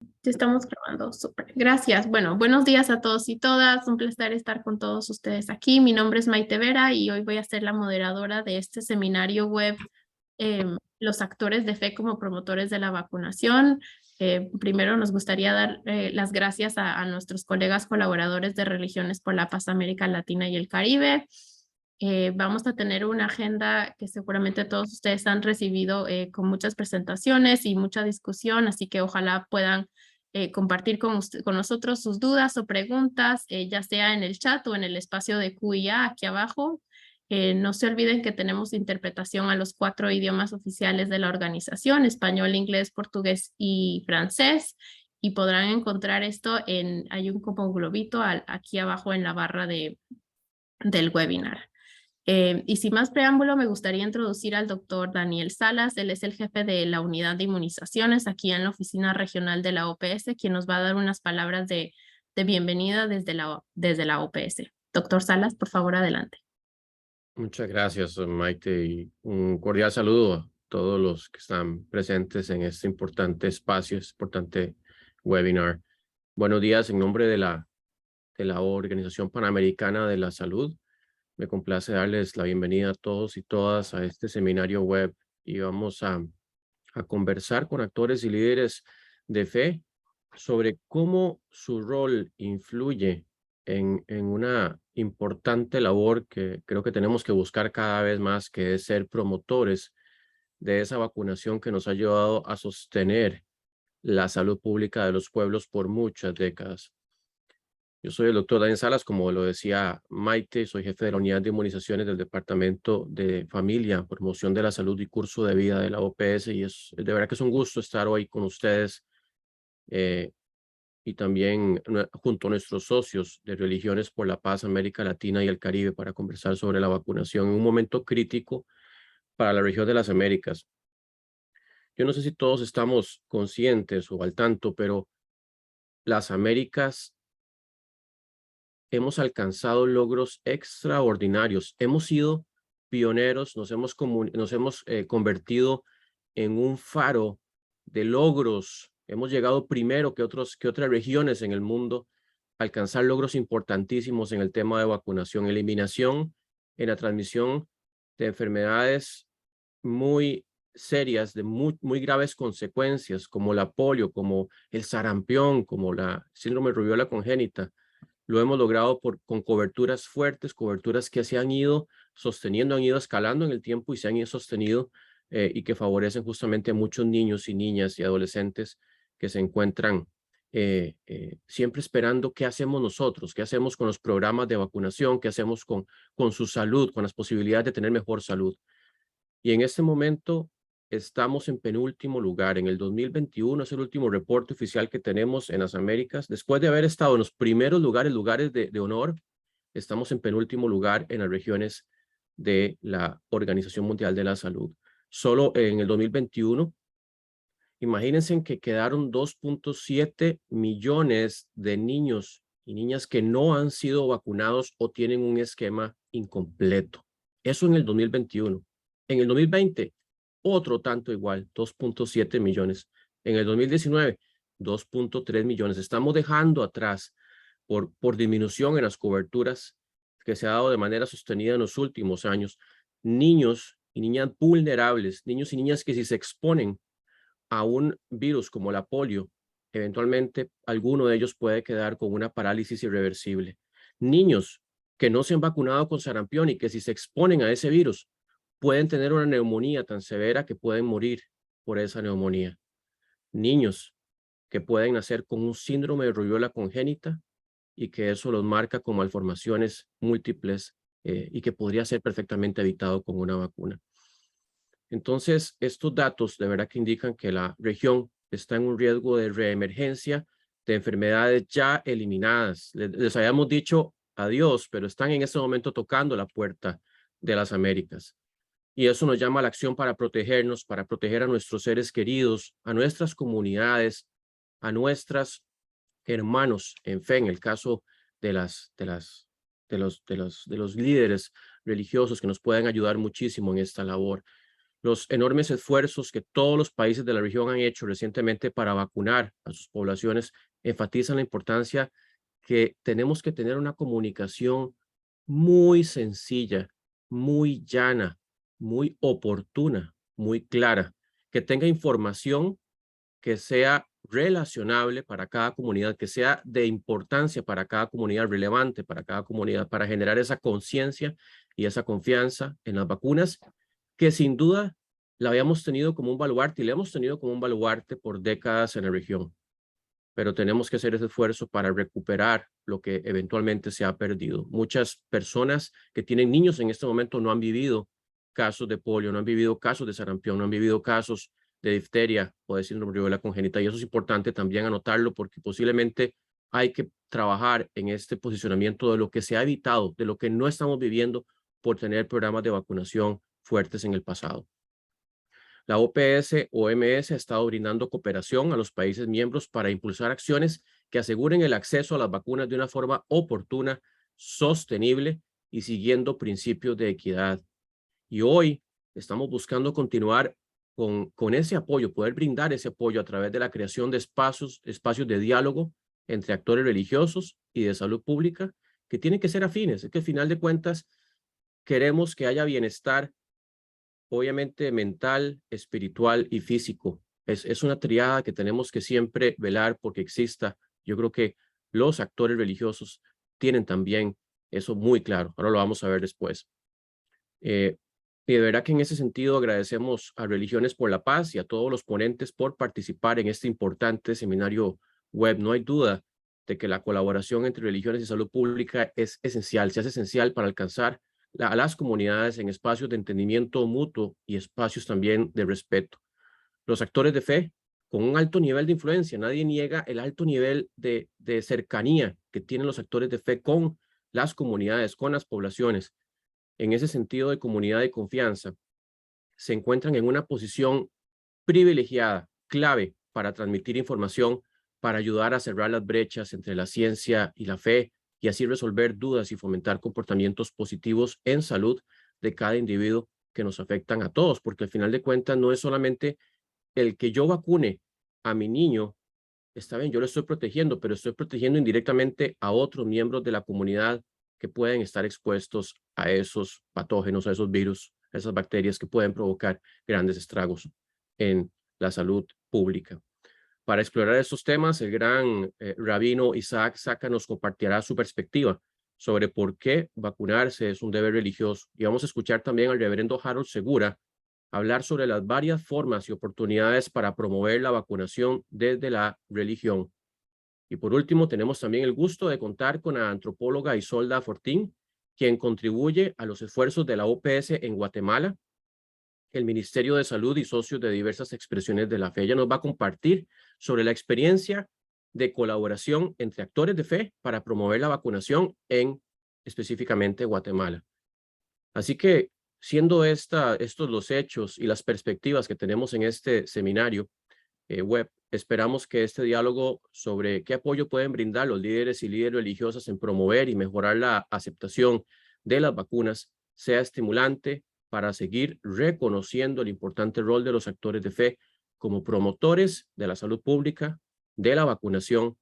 Ya estamos grabando, súper. Gracias. Bueno, buenos días a todos y todas. Un placer estar con todos ustedes aquí. Mi nombre es Maite Vera y hoy voy a ser la moderadora de este seminario web, Los actores de fe como promotores de la vacunación. Primero nos gustaría dar las gracias a nuestros colegas colaboradores de Religiones por la Paz América Latina y el Caribe. Vamos a tener una agenda que seguramente todos ustedes han recibido con muchas presentaciones y mucha discusión, así que ojalá puedan compartir con nosotros sus dudas o preguntas, ya sea en el chat o en el espacio de Q&A aquí abajo. No se olviden que tenemos interpretación a los 4 idiomas oficiales de la organización: español, inglés, portugués y francés. Y podrán encontrar esto hay un como globito aquí abajo en la barra del webinar. Y sin más preámbulo, me gustaría introducir al doctor Daniel Salas. Él es el jefe de la unidad de inmunizaciones aquí en la oficina regional de la OPS, quien nos va a dar unas palabras de bienvenida desde la OPS. Doctor Salas, por favor, adelante. Muchas gracias, Maite, y un cordial saludo a todos los que están presentes en este importante espacio, este importante webinar. Buenos días, en nombre de la Organización Panamericana de la Salud. Me complace darles la bienvenida a todos y todas a este seminario web y vamos a conversar con actores y líderes de fe sobre cómo su rol influye en una importante labor que creo que tenemos que buscar cada vez más, que es ser promotores de esa vacunación que nos ha ayudado a sostener la salud pública de los pueblos por muchas décadas. Yo soy el doctor Daniel Salas, como lo decía Maite, soy jefe de la unidad de inmunizaciones del Departamento de Familia, Promoción de la Salud y Curso de Vida de la OPS, y de verdad que es un gusto estar hoy con ustedes eh, y también junto a nuestros socios de Religiones por la Paz América Latina y el Caribe para conversar sobre la vacunación en un momento crítico para la región de las Américas. Yo no sé si todos estamos conscientes o al tanto, pero las Américas hemos alcanzado logros extraordinarios. Hemos sido pioneros, nos hemos convertido en un faro de logros. Hemos llegado primero que otras regiones en el mundo a alcanzar logros importantísimos en el tema de vacunación, eliminación en la transmisión de enfermedades muy serias, de muy graves consecuencias, como la polio, como el sarampión, como la síndrome de rubiola congénita. Lo hemos logrado con coberturas fuertes, coberturas que se han ido sosteniendo, han ido escalando en el tiempo y se han ido sostenido y que favorecen justamente a muchos niños y niñas y adolescentes que se encuentran siempre esperando qué hacemos nosotros, qué hacemos con los programas de vacunación, qué hacemos con su salud, con las posibilidades de tener mejor salud. Y en este momento estamos en penúltimo lugar. En el 2021 es el último reporte oficial que tenemos en las Américas. Después de haber estado en los primeros lugares de honor, estamos en penúltimo lugar en las regiones de la Organización Mundial de la Salud. Solo en el 2021, imagínense en que quedaron 2.7 millones de niños y niñas que no han sido vacunados o tienen un esquema incompleto. Eso en el 2021. En el 2020, otro tanto igual, 2.7 millones. En el 2019, 2.3 millones. Estamos dejando atrás por disminución en las coberturas que se ha dado de manera sostenida en los últimos años, niños y niñas vulnerables, niños y niñas que si se exponen a un virus como la polio, eventualmente alguno de ellos puede quedar con una parálisis irreversible. Niños que no se han vacunado con sarampión y que si se exponen a ese virus pueden tener una neumonía tan severa que pueden morir por esa neumonía. Niños que pueden nacer con un síndrome de rubiola congénita y que eso los marca con malformaciones múltiples y que podría ser perfectamente evitado con una vacuna. Entonces, estos datos de verdad que indican que la región está en un riesgo de reemergencia de enfermedades ya eliminadas. Les habíamos dicho adiós, pero están en este momento tocando la puerta de las Américas. Y eso nos llama a la acción para protegernos, para proteger a nuestros seres queridos, a nuestras comunidades, a nuestros hermanos en fe, en el caso de los líderes religiosos que nos pueden ayudar muchísimo en esta labor. los enormes esfuerzos que todos los países de la región han hecho recientemente para vacunar a sus poblaciones enfatizan la importancia que tenemos que tener una comunicación muy sencilla, muy llana, muy oportuna, muy clara, que tenga información que sea relacionable para cada comunidad, que sea de importancia para cada comunidad, relevante para cada comunidad, para generar esa conciencia y esa confianza en las vacunas, que sin duda la habíamos tenido como un baluarte y la hemos tenido como un baluarte por décadas en la región. Pero tenemos que hacer ese esfuerzo para recuperar lo que eventualmente se ha perdido. Muchas personas que tienen niños en este momento no han vivido casos de polio, no han vivido casos de sarampión, no han vivido casos de difteria o de síndrome de rubéola congénita. Y eso es importante también anotarlo porque posiblemente hay que trabajar en este posicionamiento de lo que se ha evitado, de lo que no estamos viviendo por tener programas de vacunación fuertes en el pasado. La OPS-OMS ha estado brindando cooperación a los países miembros para impulsar acciones que aseguren el acceso a las vacunas de una forma oportuna, sostenible y siguiendo principios de equidad. Y hoy estamos buscando continuar con ese apoyo, poder brindar ese apoyo a través de la creación de espacios de diálogo entre actores religiosos y de salud pública que tienen que ser afines. Es que al final de cuentas queremos que haya bienestar, obviamente mental, espiritual y físico. Es una triada que tenemos que siempre velar porque exista. Yo creo que los actores religiosos tienen también eso muy claro. Ahora lo vamos a ver después. Y de verdad que en ese sentido agradecemos a Religiones por la Paz y a todos los ponentes por participar en este importante seminario web. No hay duda de que la colaboración entre religiones y salud pública es esencial, se hace esencial para alcanzar a las comunidades en espacios de entendimiento mutuo y espacios también de respeto. Los actores de fe, con un alto nivel de influencia, nadie niega el alto nivel de cercanía que tienen los actores de fe con las comunidades, con las poblaciones. En ese sentido de comunidad y confianza, se encuentran en una posición privilegiada, clave para transmitir información, para ayudar a cerrar las brechas entre la ciencia y la fe y así resolver dudas y fomentar comportamientos positivos en salud de cada individuo que nos afectan a todos, porque al final de cuentas no es solamente el que yo vacune a mi niño, está bien, yo lo estoy protegiendo, pero estoy protegiendo indirectamente a otros miembros de la comunidad que pueden estar expuestos a esos patógenos, a esos virus, a esas bacterias que pueden provocar grandes estragos en la salud pública. Para explorar estos temas, el gran rabino Isaac Saka nos compartirá su perspectiva sobre por qué vacunarse es un deber religioso. Y vamos a escuchar también al reverendo Harold Segura hablar sobre las varias formas y oportunidades para promover la vacunación desde la religión. Y por último, tenemos también el gusto de contar con la antropóloga Isolda Fortín, quien contribuye a los esfuerzos de la OPS en Guatemala, el Ministerio de Salud y socios de diversas expresiones de la fe. Ella nos va a compartir sobre la experiencia de colaboración entre actores de fe para promover la vacunación en específicamente Guatemala. Así que, siendo estos los hechos y las perspectivas que tenemos en este seminario web, esperamos que este diálogo sobre qué apoyo pueden brindar los líderes y líderes religiosas en promover y mejorar la aceptación de las vacunas sea estimulante para seguir reconociendo el importante rol de los actores de fe como promotores de la salud pública, de la vacunación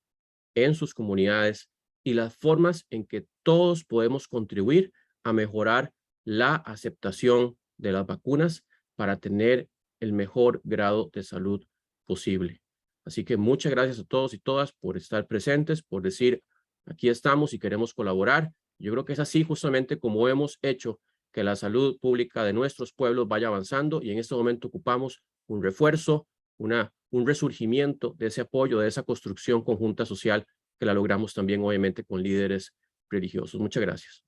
en sus comunidades y las formas en que todos podemos contribuir a mejorar la aceptación de las vacunas para tener el mejor grado de salud posible. Así que muchas gracias a todos y todas por estar presentes, por decir, aquí estamos y queremos colaborar. Yo creo que es así justamente como hemos hecho que la salud pública de nuestros pueblos vaya avanzando y en este momento ocupamos un refuerzo, un resurgimiento de ese apoyo, de esa construcción conjunta social que la logramos también obviamente con líderes religiosos. Muchas gracias.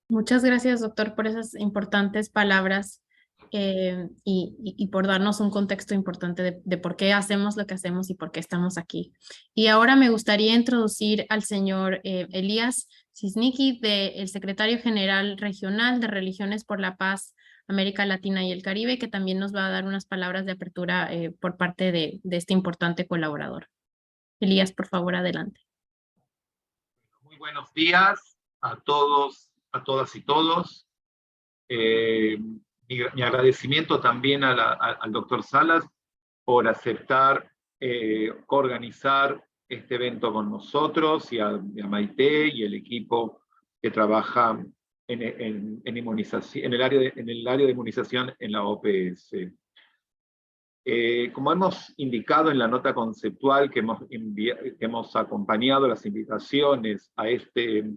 Muchas gracias, doctor, por esas importantes palabras y por darnos un contexto importante de por qué hacemos lo que hacemos y por qué estamos aquí. Y ahora me gustaría introducir al señor Elías Cisniki, el secretario general regional de Religiones por la Paz, América Latina y el Caribe, que también nos va a dar unas palabras de apertura por parte de este importante colaborador. Elías, por favor, adelante. Muy buenos días a todos, a todas y todos. Mi agradecimiento también al doctor Salas por aceptar coorganizar este evento con nosotros, y a Maite y el equipo que trabaja en inmunización, en el área de inmunización en la OPS. Como hemos indicado en la nota conceptual que hemos acompañado las invitaciones a este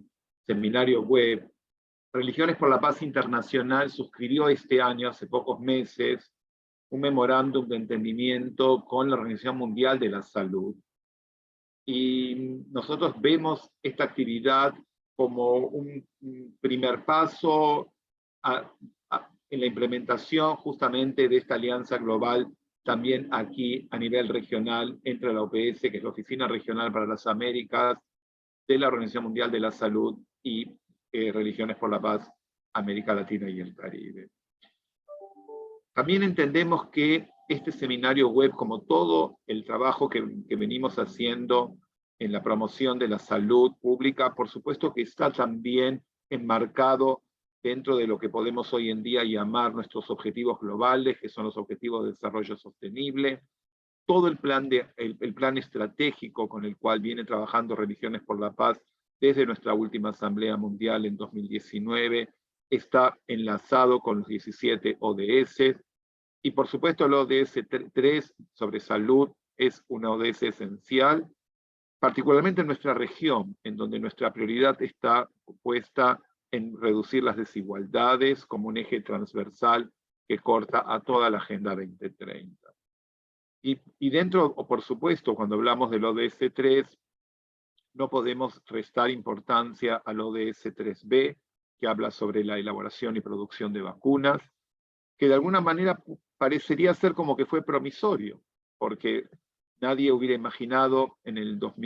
seminario web, Religiones por la Paz Internacional suscribió este año, hace pocos meses, un memorándum de entendimiento con la Organización Mundial de la Salud. Y nosotros vemos esta actividad como un primer paso en la implementación justamente de esta alianza global, también aquí a nivel regional, entre la OPS, que es la Oficina Regional para las Américas, de la Organización Mundial de la Salud, y Religiones por la Paz, América Latina y el Caribe. También entendemos que este seminario web, como todo el trabajo que venimos haciendo en la promoción de la salud pública, por supuesto que está también enmarcado dentro de lo que podemos hoy en día llamar nuestros objetivos globales, que son los objetivos de desarrollo sostenible. Todo el plan estratégico con el cual viene trabajando Religiones por la Paz desde nuestra última Asamblea Mundial en 2019, está enlazado con los 17 ODS, y por supuesto el ODS 3 sobre salud es una ODS esencial, particularmente en nuestra región, en donde nuestra prioridad está puesta en reducir las desigualdades como un eje transversal que corta a toda la Agenda 2030. Y dentro, por supuesto, cuando hablamos del ODS 3, no podemos restar importancia al ODS 3B, que habla sobre la elaboración y producción de vacunas, que de alguna manera parecería ser como que fue promisorio, porque nadie hubiera imaginado en los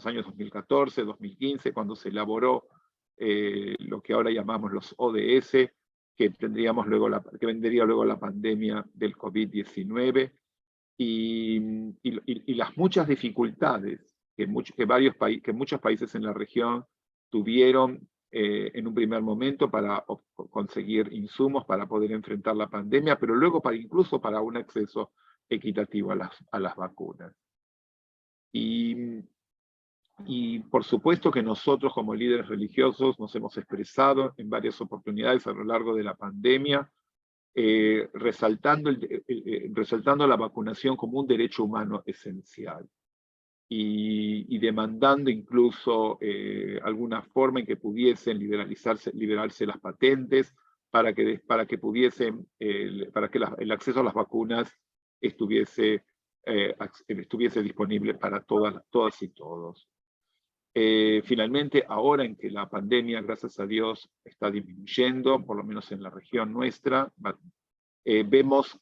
años 2014, 2015, cuando se elaboró lo que ahora llamamos los ODS, que vendría luego la pandemia del COVID-19, y las muchas dificultades que muchos países en la región tuvieron en un primer momento para conseguir insumos para poder enfrentar la pandemia, pero luego incluso para un acceso equitativo a las vacunas. Y por supuesto que nosotros como líderes religiosos nos hemos expresado en varias oportunidades a lo largo de la pandemia, resaltando la vacunación como un derecho humano esencial, y demandando incluso alguna forma en que pudiesen liberarse las patentes para que el acceso a las vacunas estuviese disponible para todas y todos. Finalmente, ahora en que la pandemia, gracias a Dios, está disminuyendo, por lo menos en la región nuestra, vemos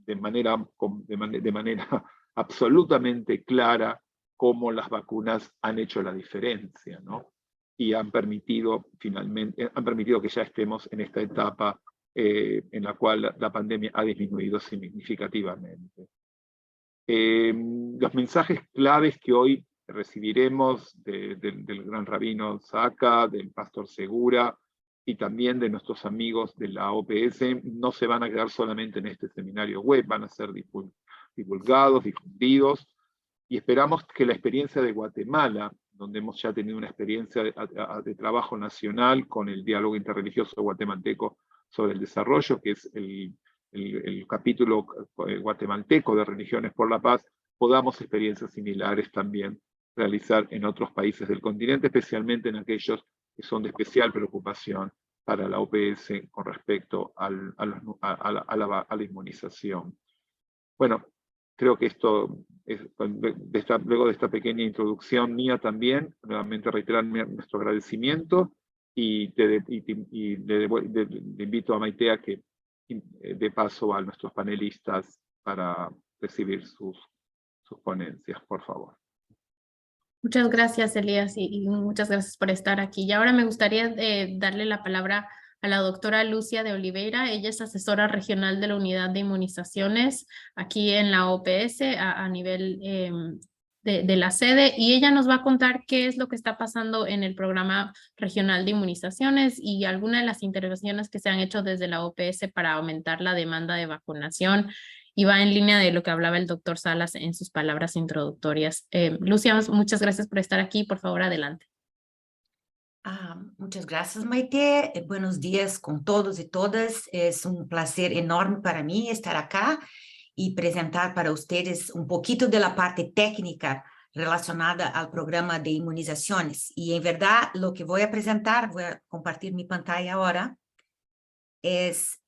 de manera absolutamente clara cómo las vacunas han hecho la diferencia, ¿no? Y han permitido que ya estemos en esta etapa en la cual la pandemia ha disminuido significativamente. Los mensajes claves que hoy recibiremos del gran rabino Zaka, del pastor Segura, y también de nuestros amigos de la OPS, no se van a quedar solamente en este seminario web, van a ser divulgados, difundidos, y esperamos que la experiencia de Guatemala, donde hemos ya tenido una experiencia de trabajo nacional con el diálogo interreligioso guatemalteco sobre el desarrollo, que es el capítulo guatemalteco de Religiones por la Paz, podamos experiencias similares también realizar en otros países del continente, especialmente en aquellos que son de especial preocupación para la OPS con respecto a la inmunización. Bueno, creo que esto, luego de esta pequeña introducción mía también, nuevamente reiterar nuestro agradecimiento, y le invito a Maite a que dé paso a nuestros panelistas para recibir sus ponencias, por favor. Muchas gracias, Elías, y muchas gracias por estar aquí. Y ahora me gustaría darle la palabra a la doctora Lucia de Oliveira. Ella es asesora regional de la Unidad de Inmunizaciones aquí en la OPS a nivel de la sede, y ella nos va a contar qué es lo que está pasando en el programa regional de inmunizaciones y algunas de las intervenciones que se han hecho desde la OPS para aumentar la demanda de vacunación, y va en línea de lo que hablaba el doctor Salas en sus palabras introductorias. Lucia, muchas gracias por estar aquí. Por favor, adelante. Muchas gracias, Maite. Buenos días con todos y todas. Es un placer enorme para mí estar acá y presentar para ustedes un poquito de la parte técnica relacionada al programa de inmunizaciones. Y en verdad, lo que voy a presentar, voy a compartir mi pantalla ahora, es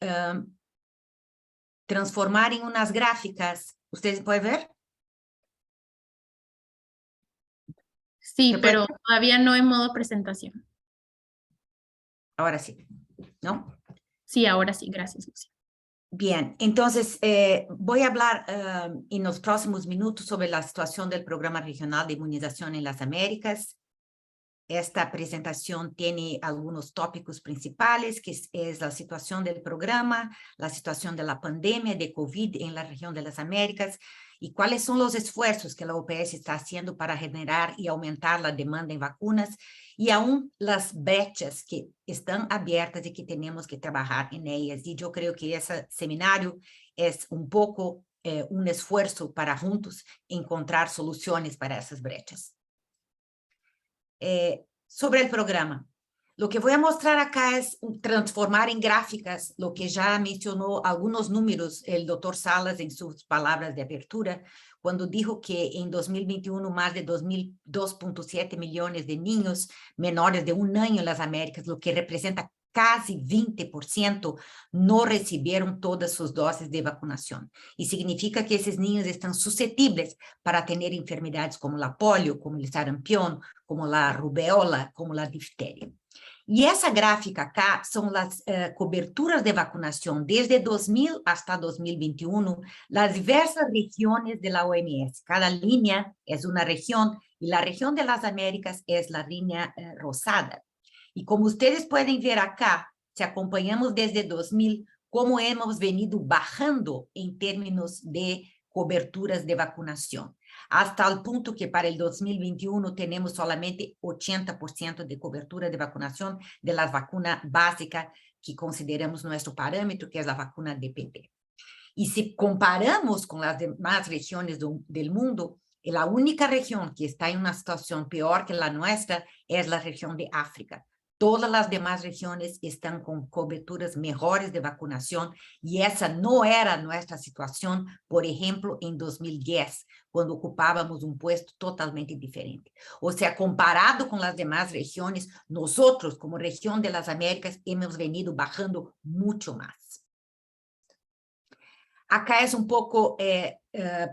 transformar en unas gráficas. ¿Ustedes pueden ver? Sí, pero todavía no en modo presentación. Ahora sí, ¿no? Sí, ahora sí. Gracias, Lucia. Bien, entonces voy a hablar en los próximos minutos sobre la situación del Programa Regional de Inmunización en las Américas. Esta presentación tiene algunos tópicos principales, que es la situación del programa, la situación de la pandemia de COVID en la región de las Américas y cuáles son los esfuerzos que la OPS está haciendo para generar y aumentar la demanda en vacunas y aún las brechas que están abiertas y que tenemos que trabajar en ellas. Y yo creo que ese seminario es un poco un esfuerzo para juntos encontrar soluciones para esas brechas. Sobre el programa. Lo que voy a mostrar acá es transformar en gráficas lo que ya mencionó algunos números el doctor Salas en sus palabras de apertura, cuando dijo que en 2021 más de 2.7 millones de niños menores de 1 año en las Américas, lo que representa casi 20%, no recibieron todas sus dosis de vacunación. Y significa que esos niños están susceptibles para tener enfermedades como la polio, como el sarampión, como la rubeola, como la difteria. Y esa gráfica acá son las coberturas de vacunación desde 2000 hasta 2021, las diversas regiones de la OMS. Cada línea es una región y la región de las Américas es la línea rosada. Y como ustedes pueden ver acá, si acompañamos desde 2000, cómo hemos venido bajando en términos de coberturas de vacunación, hasta el punto que para el 2021 tenemos solamente 80% de cobertura de vacunación de la vacuna básica que consideramos nuestro parámetro, que es la vacuna DPT. Y si comparamos con las demás regiones del mundo, la única región que está en una situación peor que la nuestra es la región de África. Todas las demás regiones están con coberturas mejores de vacunación y esa no era nuestra situación, por ejemplo, en 2010, cuando ocupábamos un puesto totalmente diferente. O sea, comparado con las demás regiones, nosotros, como región de las Américas, hemos venido bajando mucho más. Acá es un poco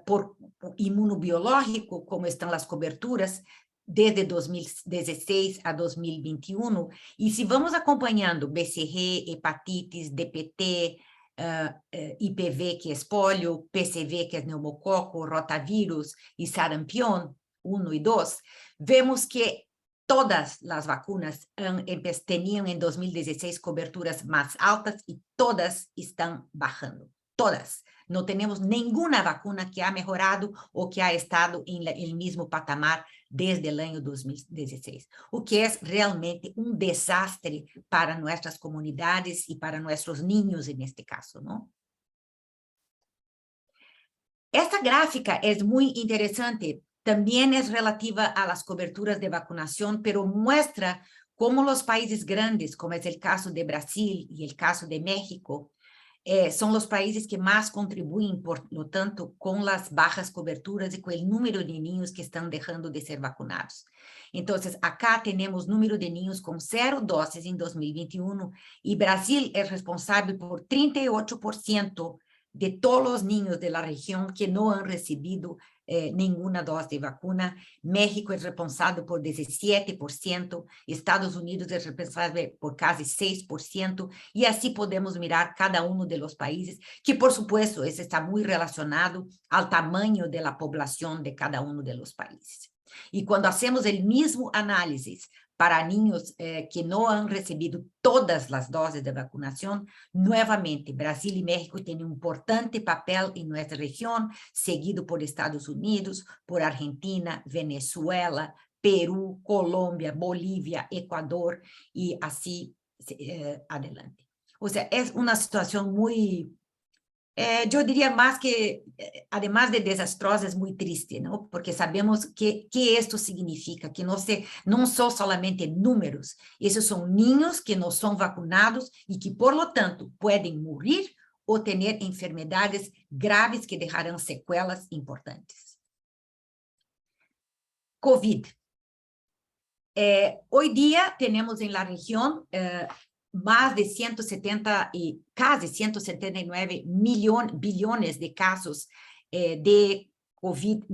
por inmunobiológico, como están las coberturas, desde 2016 a 2021, y si vamos acompanhando BCG, hepatitis, DPT, IPV, que es polio, PCV, que es neumococo, rotavírus y sarampión 1 y 2, vemos que todas las vacunas tenían en 2016 coberturas más altas y todas están bajando. Todas. No tenemos ninguna vacuna que ha mejorado o que ha estado en el mismo patamar desde el año 2016, o que es realmente un desastre para nuestras comunidades y para nuestros niños en este caso, ¿no? Esta gráfica es muy interesante, también es relativa a las coberturas de vacunación, pero muestra cómo los países grandes, como es el caso de Brasil y el caso de México, son los países que más contribuyen, por lo tanto, con las bajas coberturas y con el número de niños que están dejando de ser vacunados. Entonces, acá tenemos número de niños con 0 dosis en 2021 y Brasil es responsable por 38% de todos los niños de la región que no han recibido ninguna dosis de vacuna. México es responsable por 17%, Estados Unidos es responsable por casi 6%, y así podemos mirar cada uno de los países, que por supuesto eso está muy relacionado al tamaño de la población de cada uno de los países. Y cuando hacemos el mismo análisis para niños que no han recibido todas las dosis de vacunación. Nuevamente, Brasil y México tienen un importante papel en nuestra región, seguido por Estados Unidos, por Argentina, Venezuela, Perú, Colombia, Bolivia, Ecuador y así adelante. O sea, es una situación muy... yo diría más que, además de desastrosa, es muy triste, ¿no? Porque sabemos que esto significa, que no son solamente números, esos son niños que no son vacunados y que, por lo tanto, pueden morir o tener enfermedades graves que dejarán secuelas importantes. COVID. Hoy día tenemos en la región más de 170 y casi 179 billones de casos de COVID,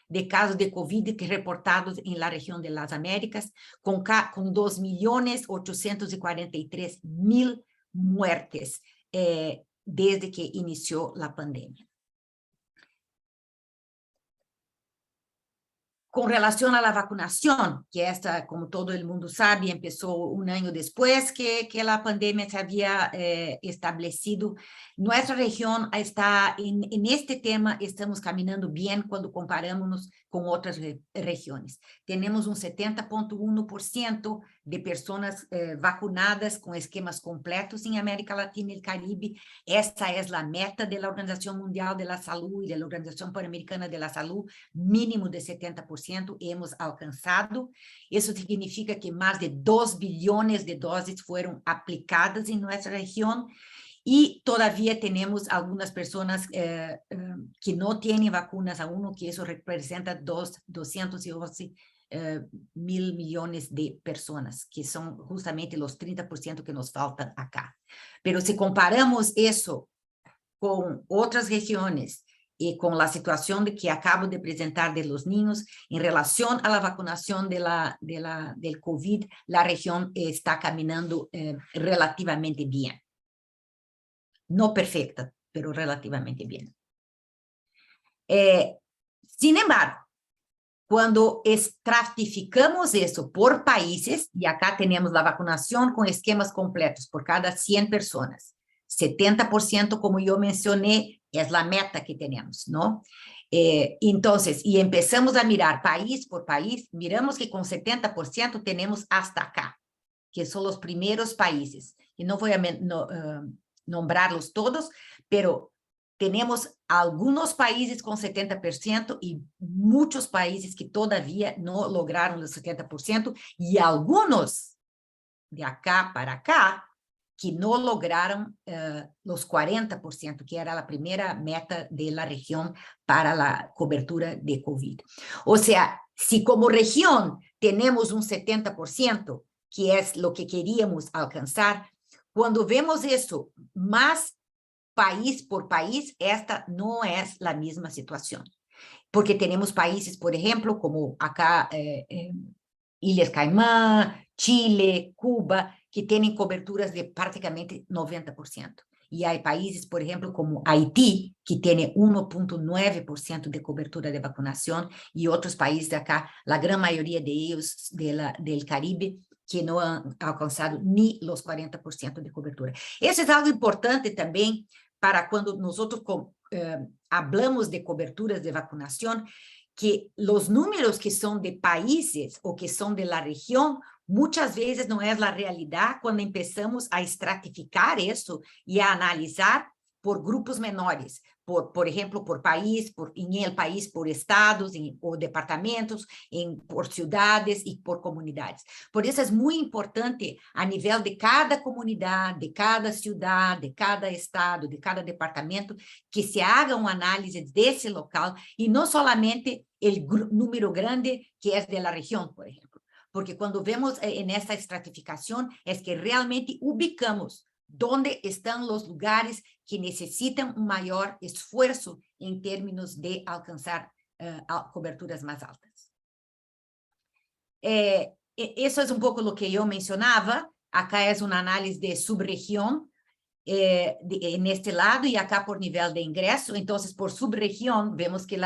de casos de COVID reportados en la región de las Américas, con 2.843.000 muertes desde que inició la pandemia. Con relación a la vacunación, que esta, como todo el mundo sabe, empezó un año después que la pandemia se había establecido. Nuestra región está, en este tema, estamos caminando bien cuando comparamos con otras regiones. Tenemos un 70.1% de personas vacunadas con esquemas completos en América Latina y el Caribe. Esta es la meta de la Organización Mundial de la Salud y de la Organización Panamericana de la Salud, mínimo de 70%. Hemos alcançado. Isso significa que mais de 2 bilhões de doses foram aplicadas em nossa região e todavia temos algumas pessoas que não têm vacunas aún, que isso representa 211 mil milhões de pessoas, que são justamente os 30% que nos faltam acá. Mas se comparamos isso com outras regiões, y con la situación que acabo de presentar de los niños, en relación a la vacunación del COVID, la región está caminando relativamente bien. No perfecta, pero relativamente bien. Sin embargo, cuando estratificamos eso por países, y acá tenemos la vacunación con esquemas completos por cada 100 personas, 70%, como yo mencioné, es la meta que tenemos, ¿no? Entonces, y empezamos a mirar país por país, miramos que con 70% tenemos hasta acá, que son los primeros países. Y no voy a nombrarlos todos, pero tenemos algunos países con 70% y muchos países que todavía no lograron los 70%, y algunos de acá para acá, que no lograron los 40%, que era la primera meta de la región para la cobertura de COVID. O sea, si como región tenemos un 70%, que es lo que queríamos alcanzar, cuando vemos eso más país por país, esta no es la misma situación. Porque tenemos países, por ejemplo, como acá, Ilhas Caimán, Chile, Cuba, que tienen coberturas de prácticamente 90%. Y hay países, por ejemplo, como Haití, que tiene 1.9% de cobertura de vacunación, y otros países de acá, la gran mayoría de ellos del Caribe, que no han alcanzado ni los 40% de cobertura. Eso es algo importante también para cuando nosotros hablamos de coberturas de vacunación, que los números que son de países o que son de la región, muchas veces no es la realidad cuando empezamos a estratificar eso y a analizar por grupos menores, por ejemplo, por país, en el país, por estados o departamentos, por ciudades y por comunidades. Por eso es muy importante a nivel de cada comunidad, de cada ciudad, de cada estado, de cada departamento, que se haga un análisis de ese local y no solamente el número grande que es de la región, por ejemplo. Porque cuando vemos en esta estratificación es que realmente ubicamos dónde están los lugares que necesitan un mayor esfuerzo en términos de alcanzar coberturas más altas. Eso es un poco lo que yo mencionaba. Acá es un análisis de subregión en este lado y acá por nivel de ingreso. Entonces, por subregión, vemos que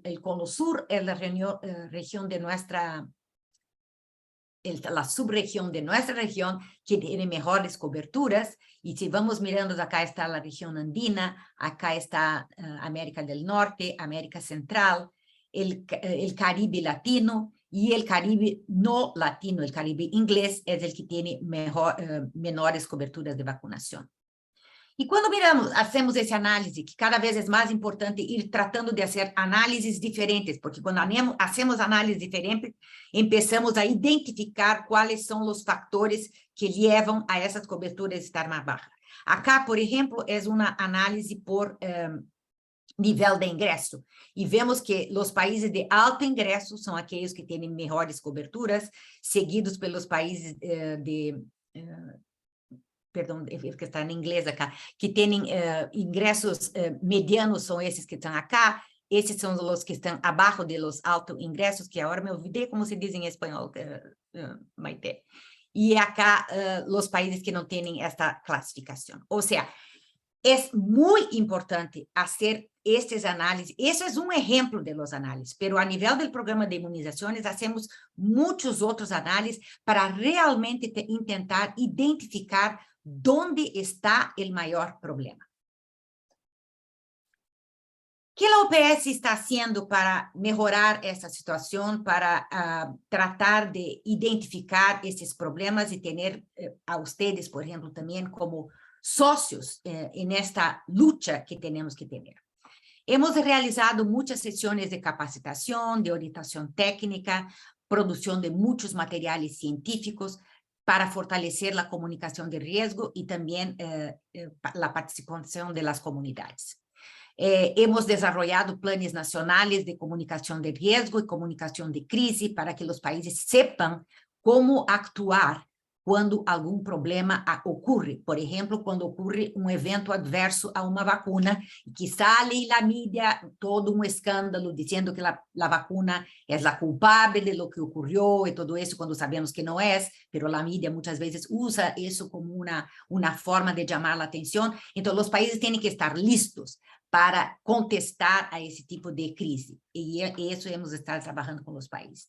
el Cono Sur es la región de nuestra la subregión de nuestra región que tiene mejores coberturas. Y si vamos mirando, acá está la región andina, acá está América del Norte, América Central, el Caribe latino y el Caribe no latino, el Caribe inglés es el que tiene menores coberturas de vacunación. Y cuando miramos, hacemos ese análisis, que cada vez es más importante ir tratando de hacer análisis diferentes, porque cuando hacemos análisis diferentes, empezamos a identificar cuáles son los factores que llevan a esas coberturas estar más bajas. Acá, por ejemplo, es una análisis por nivel de ingreso, y vemos que los países de alto ingreso son aquellos que tienen mejores coberturas, seguidos pelos países perdão, que está em inglês acá, que têm ingressos medianos, são esses que estão acá, esses são os que estão abaixo de los altos ingressos, que agora me olvidei como se diz em espanhol, Maite. E acá, os países que não têm esta classificação. Ou seja, é muito importante fazer estes análises. Esse é um exemplo de los análises, pero a nível do programa de imunizações, hacemos muitos outros análises para realmente tentar identificar ¿dónde está el mayor problema? ¿Qué la OPS está haciendo para mejorar esta situación, para tratar de identificar estos problemas y tener a ustedes, por ejemplo, también como socios en esta lucha que tenemos que tener? Hemos realizado muchas sesiones de capacitación, de orientación técnica, producción de muchos materiales científicos, para fortalecer la comunicación de riesgo y también la participación de las comunidades. Hemos desarrollado planes nacionales de comunicación de riesgo y comunicación de crisis para que los países sepan cómo actuar quando algum problema ocorre. Por exemplo, quando ocorre um evento adverso a uma vacuna, que sale na mídia todo um escândalo dizendo que a vacuna é a culpável de lo que ocorreu e tudo isso, quando sabemos que não é, mas a mídia muitas vezes usa isso como uma forma de chamar a atenção. Então, os países têm que estar listos para contestar a esse tipo de crise. E isso hemos estado trabalhando com os países.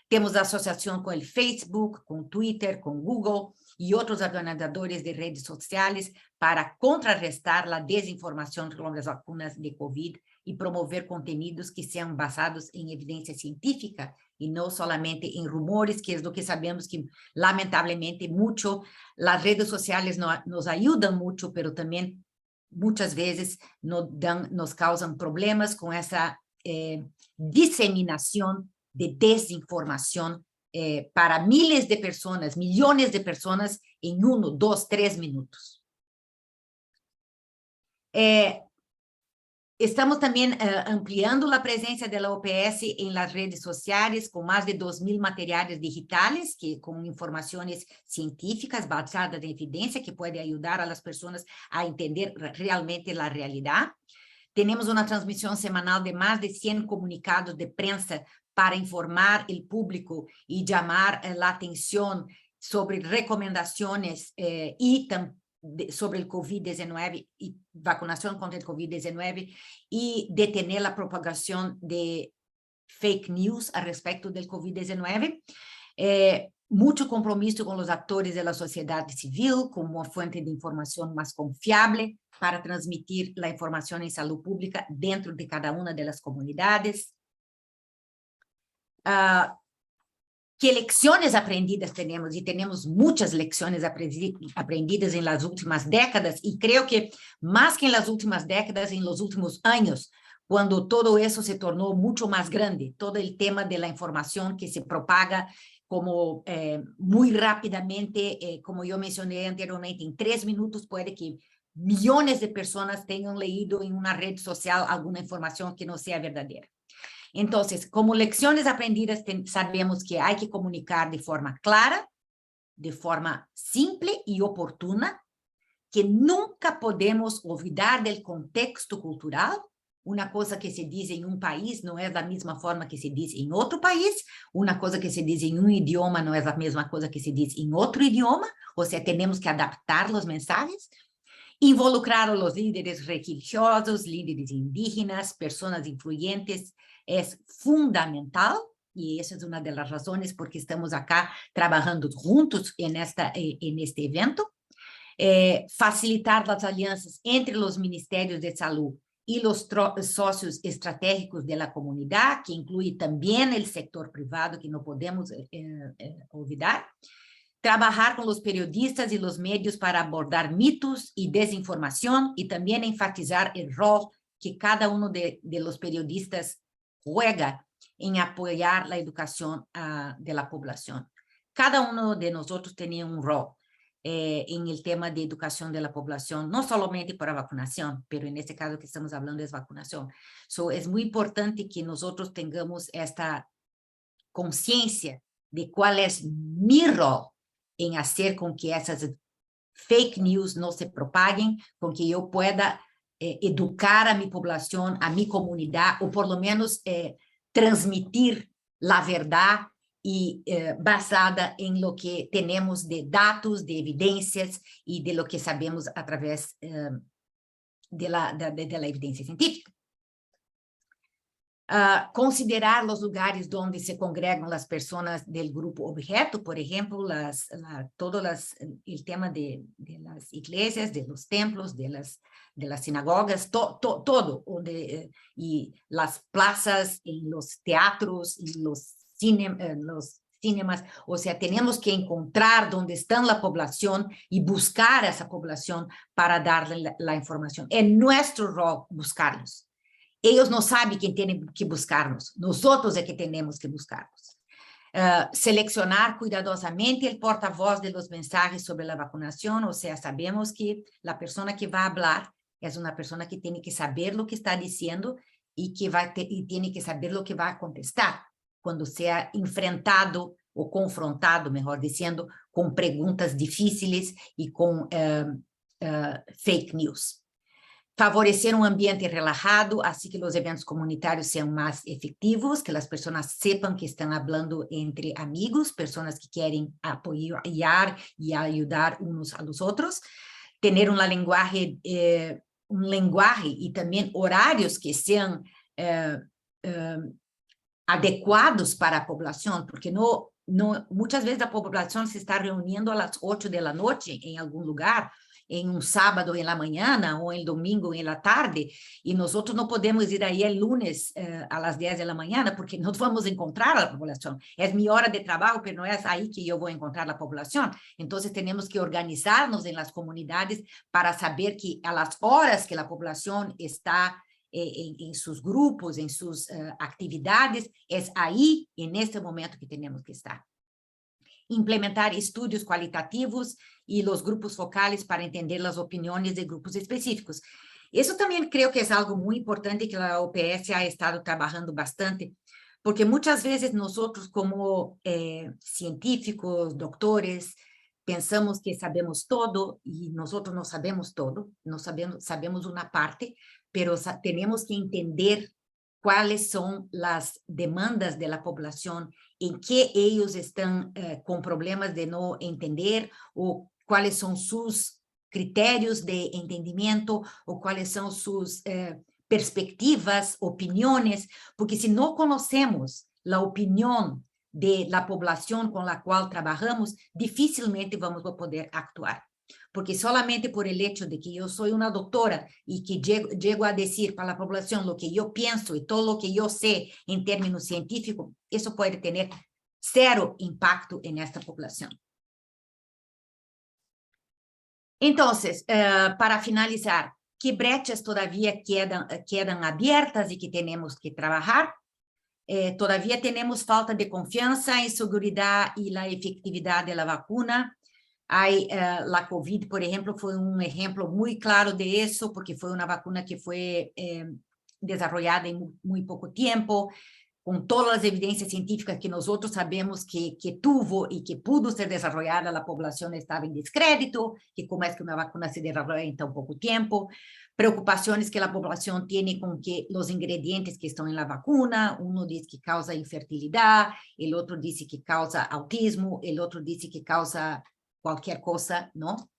Temos associação com o Facebook, com o Twitter, com o Google e outros organizadores de redes sociais para contrarrestar a desinformação sobre as vacinas de Covid e promover conteúdos que sejam basados em evidência científica e não solamente em rumores, que é do que sabemos que, lamentavelmente, as redes sociais nos ajudam muito, mas também, muitas vezes, nos causam problemas com essa disseminação de desinformação para miles de pessoas, milhões de pessoas em 1, 2, 3 minutos. Estamos também ampliando a presença da OPS em las redes sociais com mais de 2.000 materiais digitais com informações científicas basadas em evidência que podem ajudar as pessoas a entender realmente a realidade. Temos uma transmissão semanal de mais de 100 comunicados de prensa para informar o público e chamar a atenção sobre recomendações e sobre o COVID-19 e vacunação contra o COVID-19 e detener a propagação de fake news a respeito do COVID-19. Muito compromisso com os atores da sociedade civil, como uma fonte de informação mais confiável para transmitir a informação em saúde pública dentro de cada uma das comunidades. Que lecciones aprendidas tenemos, y tenemos muchas lecciones aprendidas en las últimas décadas, y creo que más que en las últimas décadas, en los últimos años, cuando todo eso se tornó mucho más grande, todo el tema de la información que se propaga como muy rápidamente, como yo mencioné anteriormente, en 3 minutos puede que millones de personas tengan leído en una red social alguna información que no sea verdadera. Entonces, como lecciones aprendidas, sabemos que hay que comunicar de forma clara, de forma simple y oportuna, que nunca podemos olvidar del contexto cultural. Una cosa que se dice en un país no es la misma forma que se dice en otro país. Una cosa que se dice en un idioma no es la misma cosa que se dice en otro idioma. O sea, tenemos que adaptar los mensajes. Involucrar a los líderes religiosos, líderes indígenas, personas influyentes, es fundamental y esa es una de las razones por que estamos acá trabajando juntos en este evento. Facilitar las alianzas entre los ministerios de salud y los socios estratégicos de la comunidad, que incluye también el sector privado, que no podemos olvidar. Trabajar con los periodistas y los medios para abordar mitos y desinformación, y también enfatizar el rol que cada uno de los periodistas juega en apoyar la educación de la población. Cada uno de nosotros tenía un rol en el tema de educación de la población, no solamente para vacunación, pero en este caso que estamos hablando es vacunación. Es muy importante que nosotros tengamos esta conciencia de cuál es mi rol en hacer con que esas fake news no se propaguen, con que yo pueda educar a mi población, a mi comunidad, o por lo menos transmitir la verdad y basada en lo que tenemos de datos, de evidencias y de lo que sabemos a través de la evidencia científica. Considerar los lugares donde se congregan las personas del grupo objeto, por ejemplo, el tema de las iglesias, de los templos, de las sinagogas, todo, y las plazas, en los teatros, y los cinemas, o sea, tenemos que encontrar dónde está la población y buscar a esa población para darle la información. Es nuestro rol buscarlos. Ellos no saben quién tiene que buscarnos, nosotros es que tenemos que buscarlos. Seleccionar cuidadosamente el portavoz de los mensajes sobre la vacunación, o sea, sabemos que la persona que va a hablar es una persona que tiene que saber lo que está diciendo y tiene que saber lo que va a contestar cuando sea enfrentado o confrontado, mejor diciendo, con preguntas difíciles y con fake news. Favorecer un ambiente relajado, así que los eventos comunitarios sean más efectivos, que las personas sepan que están hablando entre amigos, personas que quieren apoyar y ayudar unos a los otros. Tener un lenguaje y también horarios que sean adecuados para la población, porque muchas veces la población se está reuniendo a las 8 de la noche en algún lugar, en un sábado en la mañana o el domingo en la tarde, y nosotros no podemos ir ahí el lunes a las 10 de la mañana porque no vamos a encontrar a la población. Es mi hora de trabajo, pero no es ahí que yo voy a encontrar la población. Entonces tenemos que organizarnos en las comunidades para saber que a las horas que la población está en sus grupos, en sus actividades, es ahí, en este momento que tenemos que estar. Implementar estudios cualitativos y los grupos focales para entender las opiniones de grupos específicos. Eso también creo que es algo muy importante que la OPS ha estado trabajando bastante, porque muchas veces nosotros como científicos, doctores, pensamos que sabemos todo y nosotros no sabemos todo, sabemos una parte, pero tenemos que entender cuáles son las demandas de la población, en qué ellos están con problemas de no entender, o cuáles son sus criterios de entendimiento, o cuáles son sus perspectivas, opiniones, porque si no conocemos la opinión de la población con la cual trabajamos, difícilmente vamos a poder actuar. Porque solamente por el hecho de que yo soy una doctora y que llego a decir para la población lo que yo pienso y todo lo que yo sé en términos científicos, eso puede tener cero impacto en esta población. Entonces, para finalizar, ¿qué brechas todavía quedan abiertas y que tenemos que trabajar? Todavía tenemos falta de confianza en seguridad y la efectividad de la vacuna. La COVID, por ejemplo, fue un ejemplo muy claro de eso, porque fue una vacuna que fue desarrollada en muy poco tiempo, con todas las evidencias científicas que nosotros sabemos que tuvo y que pudo ser desarrollada, la población estaba en descrédito, que cómo es que una vacuna se desarrolla en tan poco tiempo, preocupaciones que la población tiene con que los ingredientes que están en la vacuna, uno dice que causa infertilidad, el otro dice que causa autismo, el otro dice que causa cualquier cosa, ¿no?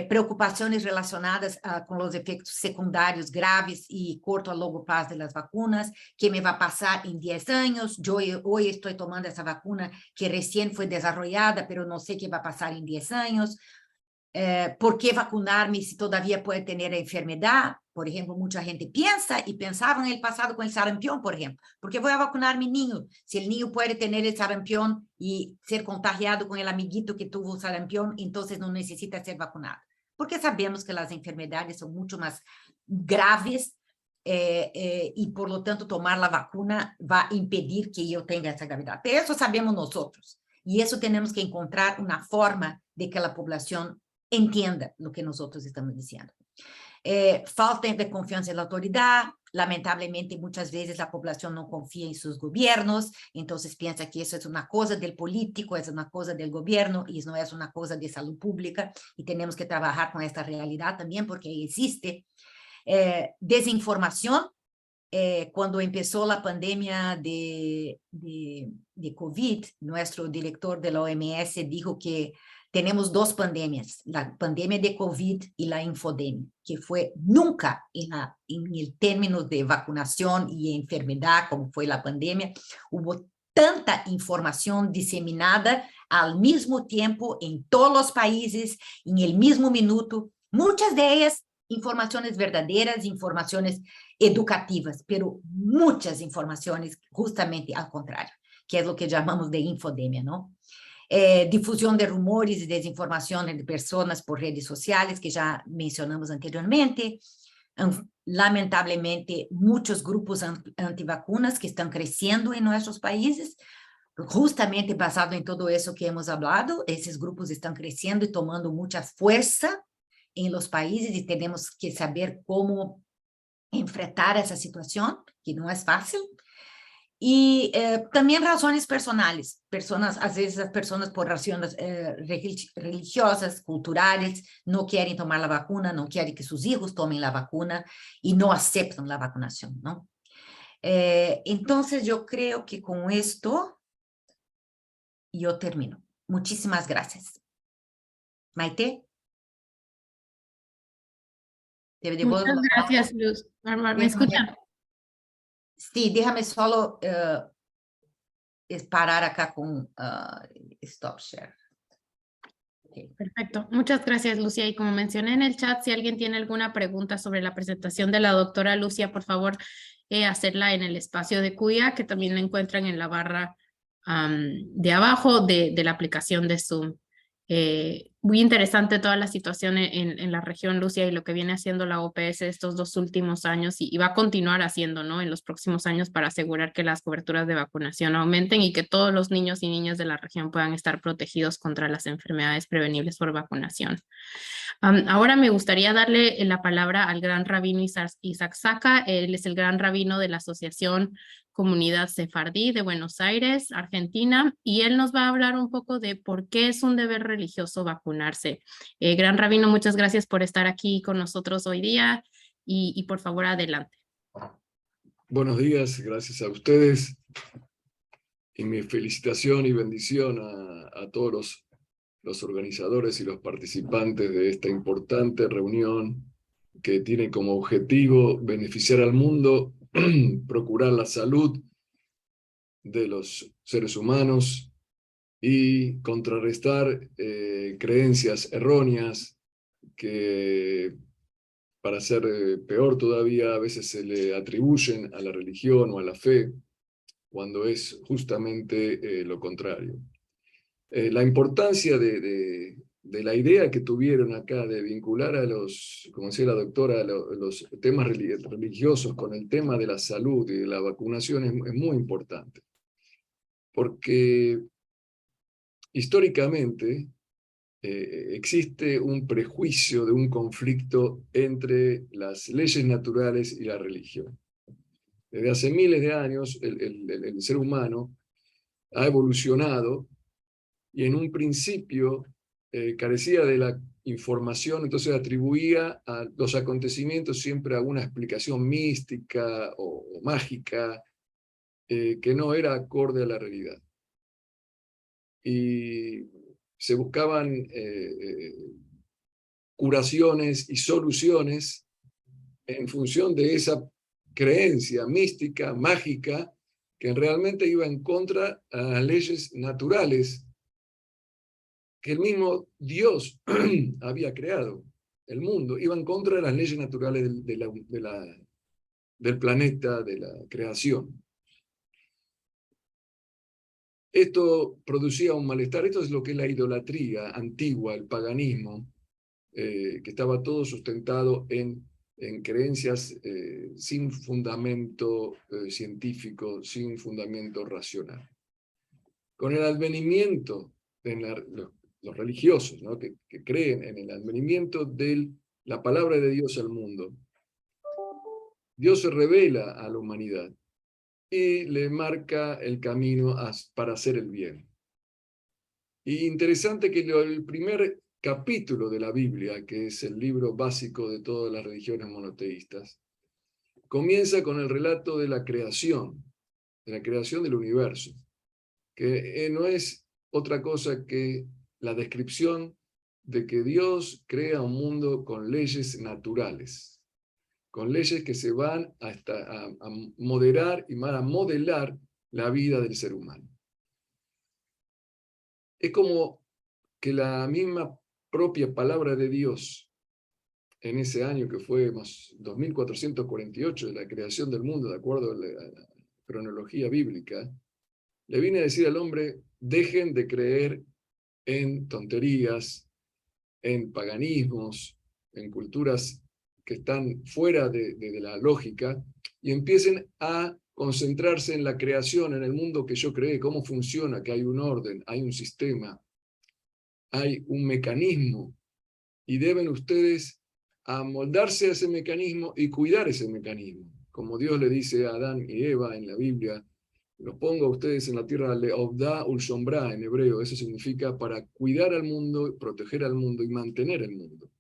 preocupaciones relacionadas con los efectos secundarios graves y corto a largo plazo de las vacunas, qué me va a pasar en 10 años, yo hoy estoy tomando esa vacuna que recién fue desarrollada, pero no sé qué va a pasar en 10 años, ¿por qué vacunarme si todavía puede tener la enfermedad? Por ejemplo, mucha gente piensa y pensaba en el pasado con el sarampión, por ejemplo. ¿Por qué voy a vacunar a mi niño? Si el niño puede tener el sarampión y ser contagiado con el amiguito que tuvo sarampión, entonces no necesita ser vacunado. Porque sabemos que las enfermedades son mucho más graves y por lo tanto tomar la vacuna va a impedir que yo tenga esa gravedad. Pero eso sabemos nosotros. Y eso tenemos que encontrar una forma de que la población entienda lo que nosotros estamos diciendo. Falta de confianza en la autoridad, lamentablemente muchas veces la población no confía en sus gobiernos, entonces piensa que eso es una cosa del político, es una cosa del gobierno y no es una cosa de salud pública y tenemos que trabajar con esta realidad también porque existe desinformación. Cuando empezó la pandemia de COVID, nuestro director de la OMS dijo que tenemos dos pandemias, la pandemia de COVID y la infodemia, que fue nunca en el término de vacunación y enfermedad como fue la pandemia, hubo tanta información diseminada al mismo tiempo en todos los países, en el mismo minuto, muchas de ellas informaciones verdaderas, informaciones educativas, pero muchas informaciones justamente al contrario, que es lo que llamamos de infodemia, ¿no? Difusión de rumores y desinformación de personas por redes sociales, que ya mencionamos anteriormente. Lamentablemente, muchos grupos antivacunas que están creciendo en nuestros países, justamente basado en todo eso que hemos hablado, esos grupos están creciendo y tomando mucha fuerza en los países y tenemos que saber cómo enfrentar esa situación, que no es fácil. Y también razones personales, a veces las personas por razones religiosas, culturales, no quieren tomar la vacuna, no quieren que sus hijos tomen la vacuna y no aceptan la vacunación, ¿no? Entonces yo creo que con esto yo termino. Muchísimas gracias. Maite. Muchas gracias, Luz. ¿Me escuchan? Sí, déjame solo parar acá con Stop Share. Okay. Perfecto. Muchas gracias, Lucia. Y como mencioné en el chat, si alguien tiene alguna pregunta sobre la presentación de la doctora Lucia, por favor, hacerla en el espacio de Cuya, que también la encuentran en la barra de abajo de la aplicación de Zoom. Muy interesante toda la situación en la región, Lucia, y lo que viene haciendo la OPS estos 2 últimos años y va a continuar haciendo, ¿no? En los próximos años para asegurar que las coberturas de vacunación aumenten y que todos los niños y niñas de la región puedan estar protegidos contra las enfermedades prevenibles por vacunación. Ahora me gustaría darle la palabra al gran rabino Isaac Saka. Él es el gran rabino de la Asociación Comunidad Sefardí de Buenos Aires, Argentina, y él nos va a hablar un poco de por qué es un deber religioso vacunarse. Gran rabino, muchas gracias por estar aquí con nosotros hoy día y por favor adelante. Buenos días, gracias a ustedes y mi felicitación y bendición a todos los organizadores y los participantes de esta importante reunión que tiene como objetivo beneficiar al mundo, procurar la salud de los seres humanos y contrarrestar creencias erróneas que, para ser peor todavía, a veces se le atribuyen a la religión o a la fe, cuando es justamente lo contrario. La importancia de la idea que tuvieron acá de vincular a los, como decía la doctora, los temas religiosos con el tema de la salud y de la vacunación es muy importante. Porque históricamente existe un prejuicio de un conflicto entre las leyes naturales y la religión. Desde hace miles de años el ser humano ha evolucionado y en un principio carecía de la información, entonces atribuía a los acontecimientos siempre a una explicación mística o mágica que no era acorde a la realidad. Y se buscaban curaciones y soluciones en función de esa creencia mística, mágica, que realmente iba en contra de las leyes naturales que el mismo Dios había creado. El mundo iba en contra de las leyes naturales del planeta, de la creación. Esto producía un malestar. Esto es lo que es la idolatría antigua, el paganismo, que estaba todo sustentado en creencias sin fundamento científico, sin fundamento racional. Con el advenimiento de los religiosos, ¿no? que creen en el advenimiento de la palabra de Dios al mundo, Dios se revela a la humanidad y le marca el camino para hacer el bien. Y interesante que el primer capítulo de la Biblia, que es el libro básico de todas las religiones monoteístas, comienza con el relato de la creación del universo, que no es otra cosa que la descripción de que Dios crea un mundo con leyes naturales, con leyes que se van a moderar y van a modelar la vida del ser humano. Es como que la misma propia palabra de Dios, en ese año que fue 2448 de la creación del mundo, de acuerdo a la cronología bíblica, le viene a decir al hombre: dejen de creer en tonterías, en paganismos, en culturas que están fuera de la lógica, y empiecen a concentrarse en la creación, en el mundo que yo creé, cómo funciona, que hay un orden, hay un sistema, hay un mecanismo, y deben ustedes amoldarse a ese mecanismo y cuidar ese mecanismo. Como Dios le dice a Adán y Eva en la Biblia: los pongo a ustedes en la tierra leovda ulshombra en hebreo. Eso significa para cuidar al mundo, proteger al mundo y mantener el mundo.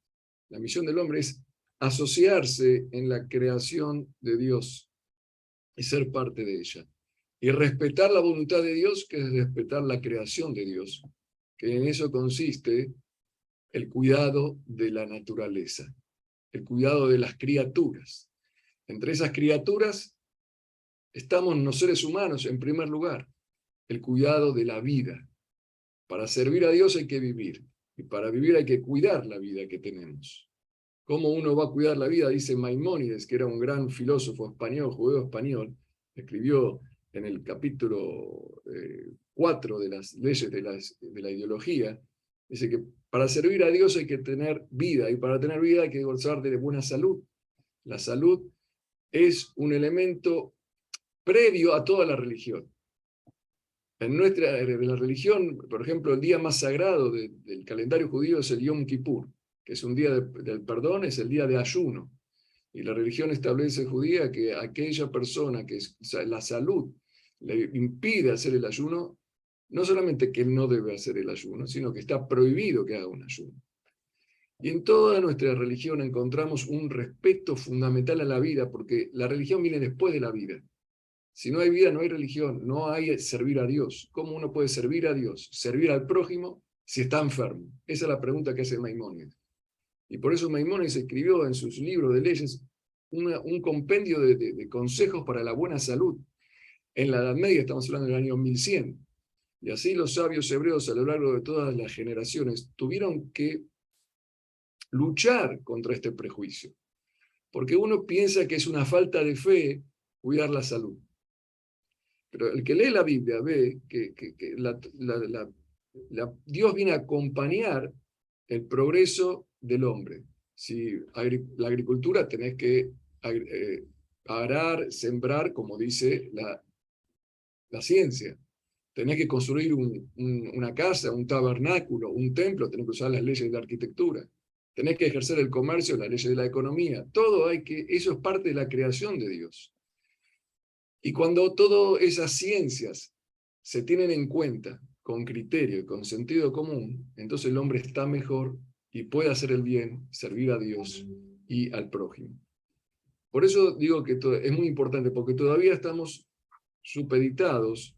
La misión del hombre es asociarse en la creación de Dios y ser parte de ella. Y respetar la voluntad de Dios, que es respetar la creación de Dios, que en eso consiste el cuidado de la naturaleza, el cuidado de las criaturas. Entre esas criaturas estamos los seres humanos en primer lugar, el cuidado de la vida. Para servir a Dios hay que vivir, y para vivir hay que cuidar la vida que tenemos. ¿Cómo uno va a cuidar la vida? Dice Maimónides, que era un gran filósofo español, judeo español, escribió en el capítulo 4 de las leyes de la ideología, dice que para servir a Dios hay que tener vida, y para tener vida hay que gozar de buena salud. La salud es un elemento previo a toda la religión. En la religión, por ejemplo, el día más sagrado del calendario judío es el Yom Kippur, que es un día del perdón, es el día de ayuno. Y la religión establece judía que aquella persona que la salud le impide hacer el ayuno, no solamente que no debe hacer el ayuno, sino que está prohibido que haga un ayuno. Y en toda nuestra religión encontramos un respeto fundamental a la vida, porque la religión viene después de la vida. Si no hay vida, no hay religión, no hay servir a Dios. ¿Cómo uno puede servir a Dios, servir al prójimo, si está enfermo? Esa es la pregunta que hace Maimónides. Y por eso Maimónides escribió en sus libros de leyes un compendio de consejos para la buena salud. En la Edad Media, estamos hablando del año 1100. Y así los sabios hebreos a lo largo de todas las generaciones tuvieron que luchar contra este prejuicio. Porque uno piensa que es una falta de fe cuidar la salud. Pero el que lee la Biblia ve que Dios viene a acompañar el progreso del hombre. Si la agricultura tenés que arar, sembrar, como dice la ciencia. Tenés que construir una casa, un tabernáculo, un templo, tenés que usar las leyes de la arquitectura. Tenés que ejercer el comercio, las leyes de la economía. Eso es parte de la creación de Dios. Y cuando todas esas ciencias se tienen en cuenta con criterio y con sentido común, entonces el hombre está mejor y puede hacer el bien, servir a Dios y al prójimo. Por eso digo que es muy importante, porque todavía estamos supeditados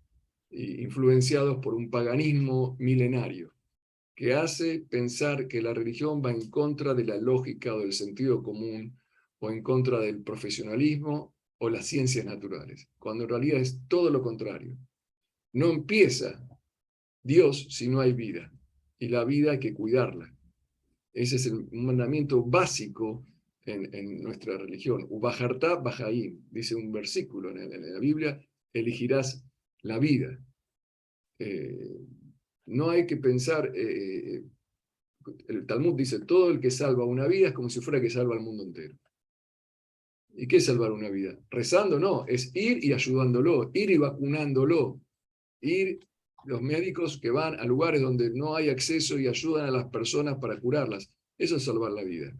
e influenciados por un paganismo milenario. que hace pensar que la religión va en contra de la lógica o del sentido común, o en contra del profesionalismo o las ciencias naturales, cuando en realidad es todo lo contrario. No empieza Dios si no hay vida, y la vida hay que cuidarla. Ese es un mandamiento básico en nuestra religión. Ubajartá bajaim, dice un versículo en la Biblia, elegirás la vida. No hay que pensar, el Talmud dice, todo el que salva una vida es como si fuera que salva al mundo entero. ¿Y qué es salvar una vida? Rezando no, es ir y ayudándolo, ir y vacunándolo, ir los médicos que van a lugares donde no hay acceso y ayudan a las personas para curarlas. Eso es salvar la vida.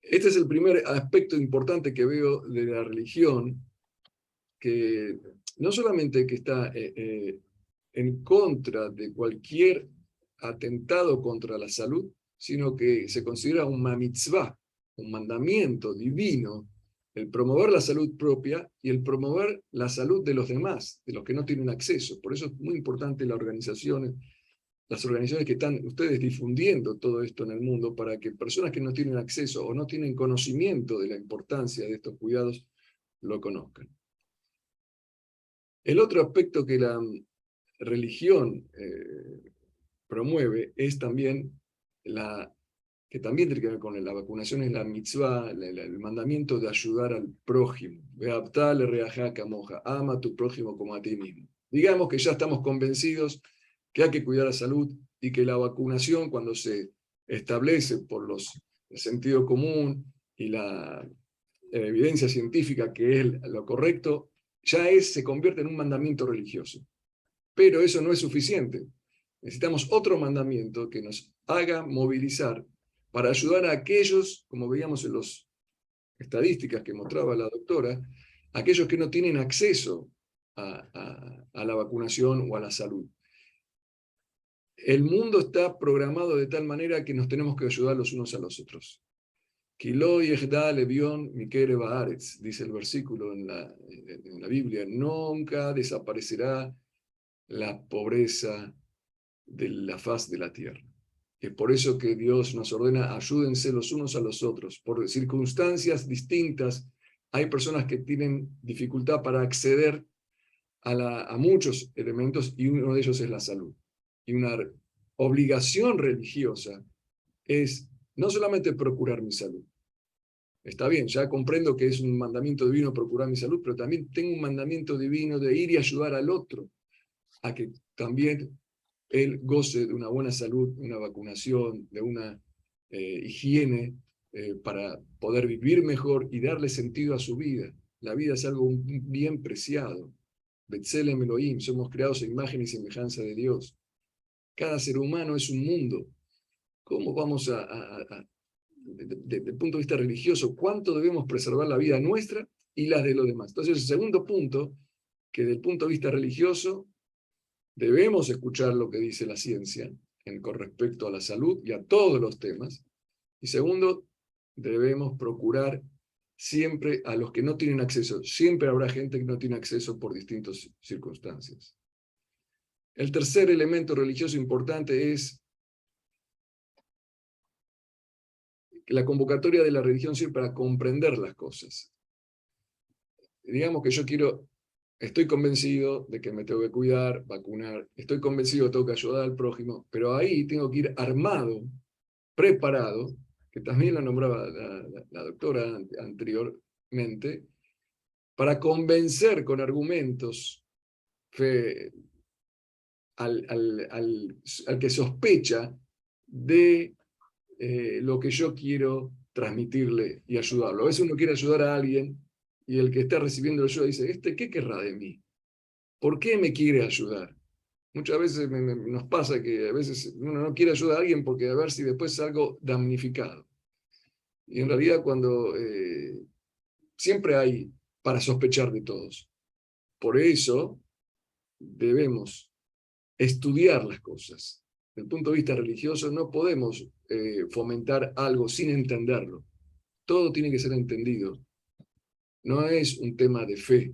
Este es el primer aspecto importante que veo de la religión, que no solamente que está en contra de cualquier atentado contra la salud, sino que se considera una mitzvah, un mandamiento divino, el promover la salud propia y el promover la salud de los demás, de los que no tienen acceso. Por eso es muy importante las organizaciones que están ustedes difundiendo todo esto en el mundo, para que personas que no tienen acceso o no tienen conocimiento de la importancia de estos cuidados lo conozcan. El otro aspecto que la religión promueve es también que también tiene que ver con la vacunación, es la mitzvah, el mandamiento de ayudar al prójimo. Ama a tu prójimo como a ti mismo. Digamos que ya estamos convencidos que hay que cuidar la salud y que la vacunación, cuando se establece por el sentido común y la evidencia científica que es lo correcto, ya se convierte en un mandamiento religioso. Pero eso no es suficiente. Necesitamos otro mandamiento que nos haga movilizar para ayudar a aquellos, como veíamos en las estadísticas que mostraba la doctora, aquellos que no tienen acceso a la vacunación o a la salud. El mundo está programado de tal manera que nos tenemos que ayudar los unos a los otros. Kilo yehda levión mikere baaretz, dice el versículo en la Biblia, nunca desaparecerá la pobreza de la faz de la tierra. Es por eso que Dios nos ordena, ayúdense los unos a los otros. Por circunstancias distintas, hay personas que tienen dificultad para acceder a muchos elementos, y uno de ellos es la salud. Y una obligación religiosa es no solamente procurar mi salud. Está bien, ya comprendo que es un mandamiento divino procurar mi salud, pero también tengo un mandamiento divino de ir y ayudar al otro a que también él goce de una buena salud, de una vacunación, de una higiene para poder vivir mejor y darle sentido a su vida. La vida es algo bien preciado. Betzelem Elohim, somos creados a imagen y semejanza de Dios. Cada ser humano es un mundo. ¿Cómo vamos desde el punto de vista religioso, cuánto debemos preservar la vida nuestra y las de los demás? Entonces, el segundo punto, que desde el punto de vista religioso, debemos escuchar lo que dice la ciencia con respecto a la salud y a todos los temas. Y segundo, debemos procurar siempre a los que no tienen acceso. Siempre habrá gente que no tiene acceso por distintas circunstancias. El tercer elemento religioso importante es la convocatoria de la religión sirve para comprender las cosas. Digamos que yo estoy convencido de que me tengo que cuidar, vacunar, estoy convencido de que tengo que ayudar al prójimo, pero ahí tengo que ir armado, preparado, que también lo nombraba la doctora anteriormente, para convencer con argumentos al que sospecha de lo que yo quiero transmitirle y ayudarlo. A veces uno quiere ayudar a alguien y el que está recibiendo la ayuda dice, ¿qué querrá de mí? ¿Por qué me quiere ayudar? Muchas veces nos pasa que a veces uno no quiere ayudar a alguien porque a ver si después salgo damnificado. Y en realidad cuando siempre hay para sospechar de todos. Por eso debemos estudiar las cosas. Desde el punto de vista religioso no podemos fomentar algo sin entenderlo. Todo tiene que ser entendido. No es un tema de fe.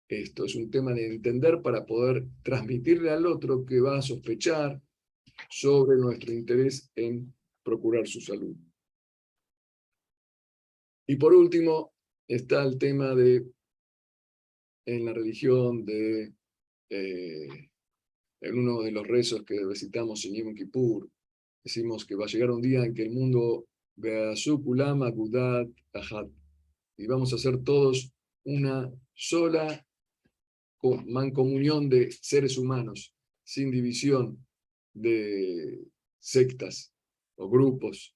esto, es un tema de entender para poder transmitirle al otro que va a sospechar sobre nuestro interés en procurar su salud. Y por último, está el tema de, en la religión, en uno de los rezos que recitamos en Yom Kippur, decimos que va a llegar un día en que el mundo Be'asu kulam agudat ahad, y vamos a ser todos una sola mancomunión de seres humanos, sin división de sectas o grupos.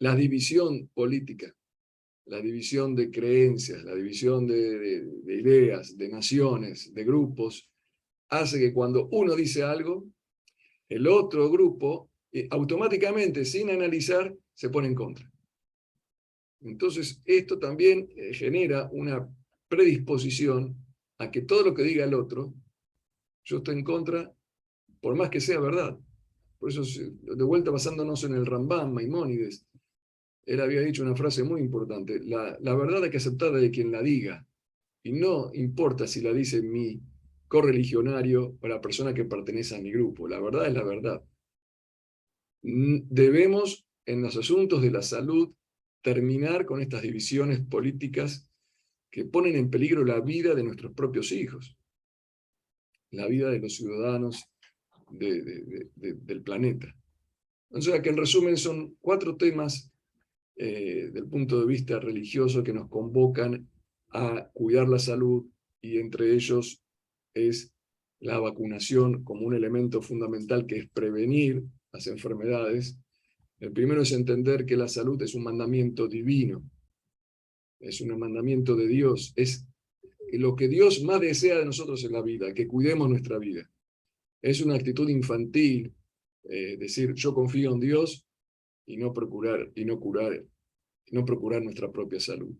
La división política, la división de creencias, la división de ideas, de naciones, de grupos, hace que cuando uno dice algo, el otro grupo automáticamente, sin analizar, se pone en contra. Entonces, esto también genera una predisposición a que todo lo que diga el otro, yo estoy en contra, por más que sea verdad. Por eso, de vuelta basándonos en el Rambam, Maimónides, él había dicho una frase muy importante: la verdad hay que aceptarla de quien la diga, y no importa si la dice mi correligionario o la persona que pertenece a mi grupo, la verdad es la verdad. Debemos, en los asuntos de la salud, terminar con estas divisiones políticas que ponen en peligro la vida de nuestros propios hijos, la vida de los ciudadanos del planeta. O sea que en resumen son 4 temas del punto de vista religioso que nos convocan a cuidar la salud, y entre ellos es la vacunación como un elemento fundamental que es prevenir las enfermedades. El primero es entender que la salud es un mandamiento divino, es un mandamiento de Dios, es lo que Dios más desea de nosotros en la vida, que cuidemos nuestra vida. Es una actitud infantil, decir yo confío en Dios y no procurar nuestra propia salud.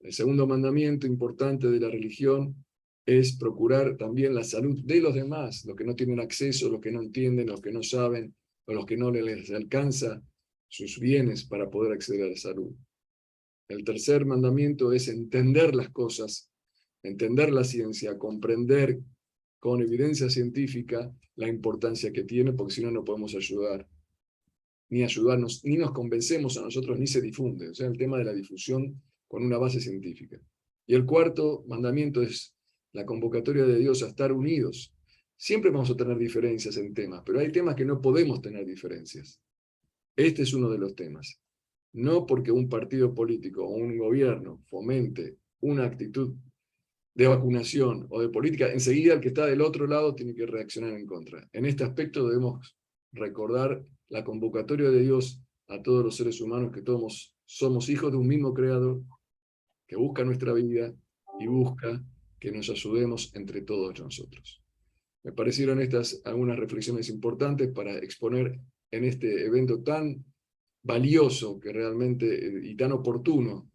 El segundo mandamiento importante de la religión es procurar también la salud de los demás, los que no tienen acceso, los que no entienden, los que no saben, o los que no les alcanza sus bienes para poder acceder a la salud. El tercer mandamiento es entender las cosas, entender la ciencia, comprender con evidencia científica la importancia que tiene, porque si no, no podemos ayudarnos, ni nos convencemos a nosotros, ni se difunde. O sea, el tema de la difusión con una base científica. Y el cuarto mandamiento es la convocatoria de Dios a estar unidos. Siempre vamos a tener diferencias en temas, pero hay temas que no podemos tener diferencias. Este es uno de los temas. No porque un partido político o un gobierno fomente una actitud de vacunación o de política, enseguida el que está del otro lado tiene que reaccionar en contra. En este aspecto debemos recordar la convocatoria de Dios a todos los seres humanos, que todos somos hijos de un mismo Creador, que busca nuestra vida y busca que nos ayudemos entre todos nosotros. Me parecieron estas algunas reflexiones importantes para exponer en este evento tan valioso que realmente y tan oportuno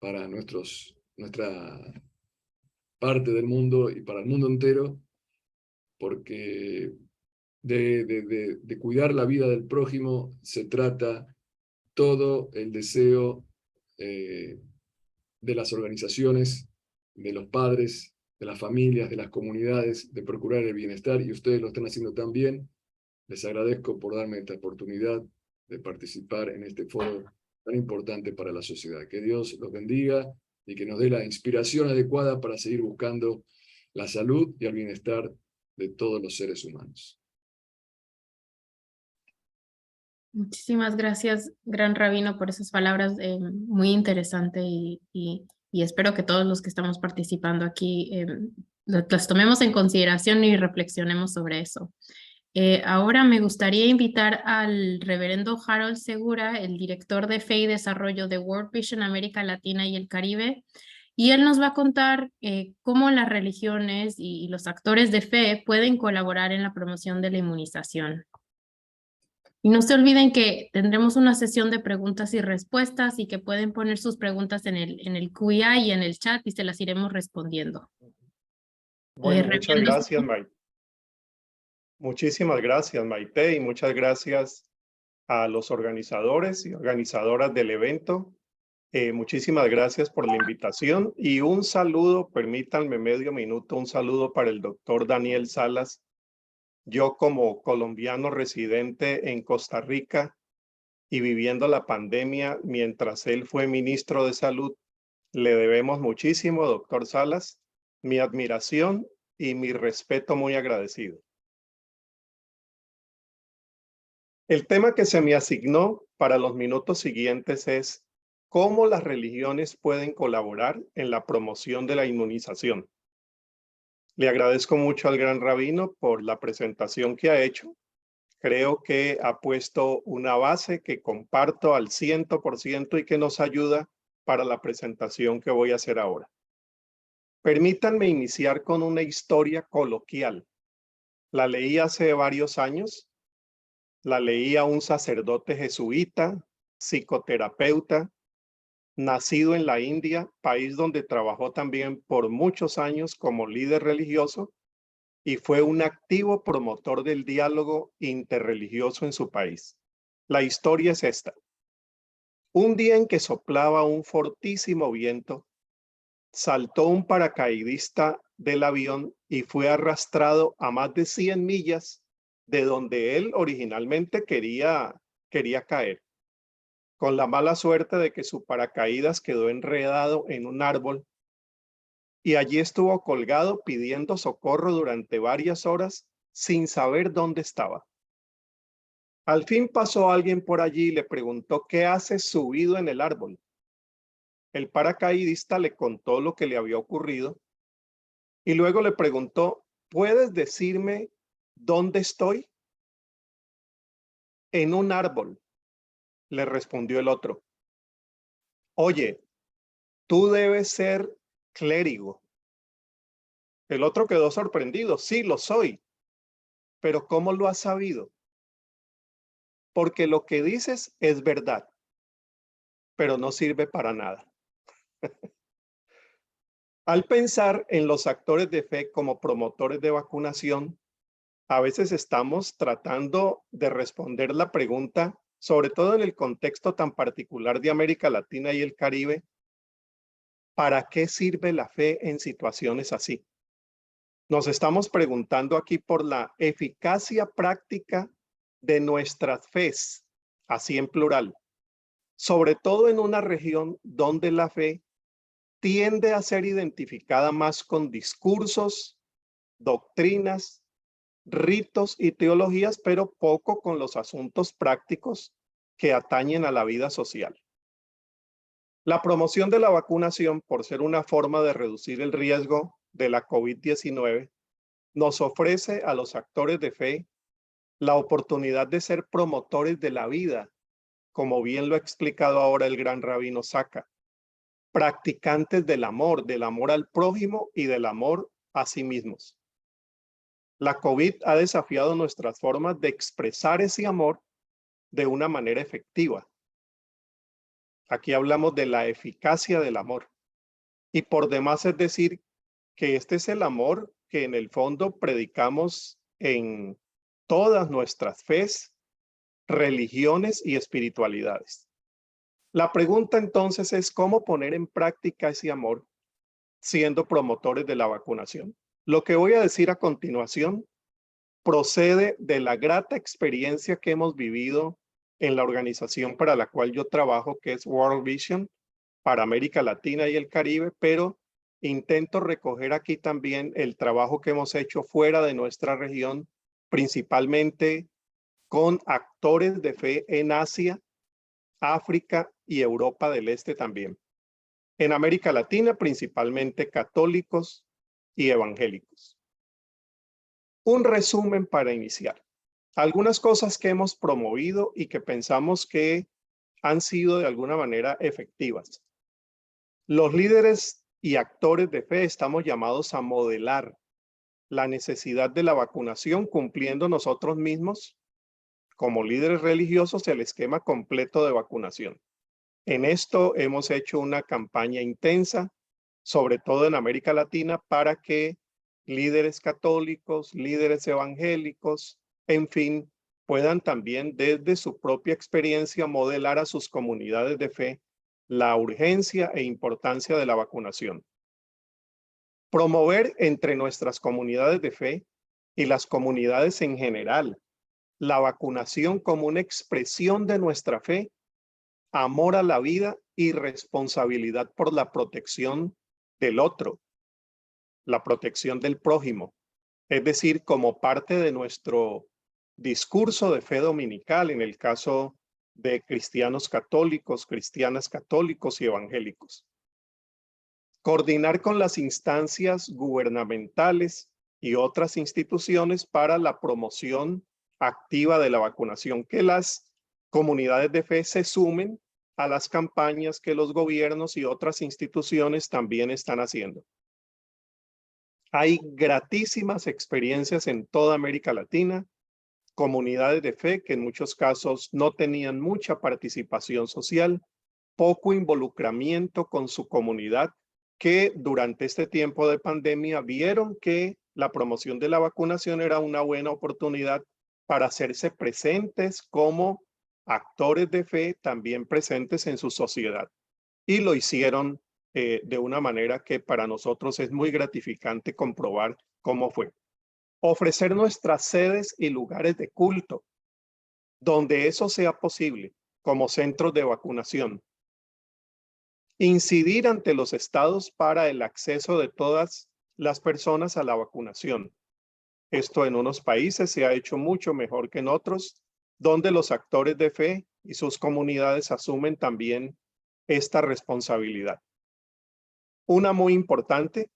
para nuestra parte del mundo y para el mundo entero, porque de cuidar la vida del prójimo se trata todo el deseo de las organizaciones, de los padres, de las familias, de las comunidades, de procurar el bienestar, y ustedes lo están haciendo tan bien. Les agradezco por darme esta oportunidad de participar en este foro tan importante para la sociedad. Que Dios los bendiga y que nos dé la inspiración adecuada para seguir buscando la salud y el bienestar de todos los seres humanos. Muchísimas gracias, Gran Rabino, por esas palabras muy interesantes y espero que todos los que estamos participando aquí las tomemos en consideración y reflexionemos sobre eso. Ahora me gustaría invitar al reverendo Harold Segura, el director de Fe y Desarrollo de World Vision América Latina y el Caribe, y él nos va a contar cómo las religiones y los actores de fe pueden colaborar en la promoción de la inmunización. Y no se olviden que tendremos una sesión de preguntas y respuestas y que pueden poner sus preguntas en el QA y en el chat y se las iremos respondiendo. Bueno, muchas gracias, Maite. Muchísimas gracias, Maite, y muchas gracias a los organizadores y organizadoras del evento Muchísimas gracias por la invitación y un saludo, permítanme medio minuto, un saludo para el doctor Daniel Salas. Yo como colombiano residente en Costa Rica y viviendo la pandemia mientras él fue ministro de Salud, le debemos muchísimo, doctor Salas, mi admiración y mi respeto muy agradecido. El tema que se me asignó para los minutos siguientes es cómo las religiones pueden colaborar en la promoción de la inmunización. Le agradezco mucho al gran rabino por la presentación que ha hecho. Creo que ha puesto una base que comparto al 100% y que nos ayuda para la presentación que voy a hacer ahora. Permítanme iniciar con una historia coloquial. La leí hace varios años. La leí a un sacerdote jesuita, psicoterapeuta, nacido en la India, país donde trabajó también por muchos años como líder religioso y fue un activo promotor del diálogo interreligioso en su país. La historia es esta. Un día en que soplaba un fortísimo viento, saltó un paracaidista del avión y fue arrastrado a más de 100 millas de donde él originalmente quería caer, con la mala suerte de que su paracaídas quedó enredado en un árbol y allí estuvo colgado pidiendo socorro durante varias horas sin saber dónde estaba. Al fin pasó alguien por allí y le preguntó qué hace subido en el árbol. El paracaidista le contó lo que le había ocurrido y luego le preguntó, ¿puedes decirme dónde estoy? En un árbol, le respondió el otro. Oye, tú debes ser clérigo. El otro quedó sorprendido. Sí, lo soy. Pero ¿cómo lo has sabido? Porque lo que dices es verdad, pero no sirve para nada. Al pensar en los actores de fe como promotores de vacunación, a veces estamos tratando de responder la pregunta, sobre todo en el contexto tan particular de América Latina y el Caribe, ¿para qué sirve la fe en situaciones así? Nos estamos preguntando aquí por la eficacia práctica de nuestras fes, así en plural, sobre todo en una región donde la fe tiende a ser identificada más con discursos, doctrinas, ritos y teologías, pero poco con los asuntos prácticos que atañen a la vida social. La promoción de la vacunación, por ser una forma de reducir el riesgo de la COVID-19, nos ofrece a los actores de fe la oportunidad de ser promotores de la vida, como bien lo ha explicado ahora el gran rabino Saka, practicantes del amor al prójimo y del amor a sí mismos. La COVID ha desafiado nuestras formas de expresar ese amor de una manera efectiva. Aquí hablamos de la eficacia del amor. Y por demás es decir que este es el amor que en el fondo predicamos en todas nuestras fes, religiones y espiritualidades. La pregunta entonces es cómo poner en práctica ese amor siendo promotores de la vacunación. Lo que voy a decir a continuación procede de la grata experiencia que hemos vivido en la organización para la cual yo trabajo, que es World Vision, para América Latina y el Caribe, pero intento recoger aquí también el trabajo que hemos hecho fuera de nuestra región, principalmente con actores de fe en Asia, África y Europa del Este también. En América Latina, principalmente católicos y evangélicos. Un resumen para iniciar. Algunas cosas que hemos promovido y que pensamos que han sido de alguna manera efectivas. Los líderes y actores de fe estamos llamados a modelar la necesidad de la vacunación cumpliendo nosotros mismos como líderes religiosos el esquema completo de vacunación. En esto hemos hecho una campaña intensa, sobre todo en América Latina, para que líderes católicos, líderes evangélicos, en fin, puedan también desde su propia experiencia modelar a sus comunidades de fe la urgencia e importancia de la vacunación. Promover entre nuestras comunidades de fe y las comunidades en general la vacunación como una expresión de nuestra fe, amor a la vida y responsabilidad por la protección del otro, la protección del prójimo. Es decir, como parte de nuestro discurso de fe dominical en el caso de cristianos católicos, cristianas católicos y evangélicos. Coordinar con las instancias gubernamentales y otras instituciones para la promoción activa de la vacunación, que las comunidades de fe se sumen a las campañas que los gobiernos y otras instituciones también están haciendo. Hay gratísimas experiencias en toda América Latina, comunidades de fe que en muchos casos no tenían mucha participación social, poco involucramiento con su comunidad, que durante este tiempo de pandemia vieron que la promoción de la vacunación era una buena oportunidad para hacerse presentes como actores de fe, también presentes en su sociedad. Y lo hicieron de una manera que para nosotros es muy gratificante comprobar cómo fue. Ofrecer nuestras sedes y lugares de culto, donde eso sea posible, como centros de vacunación. Incidir ante los estados para el acceso de todas las personas a la vacunación. Esto en unos países se ha hecho mucho mejor que en otros, donde los actores de fe y sus comunidades asumen también esta responsabilidad. Una muy importante,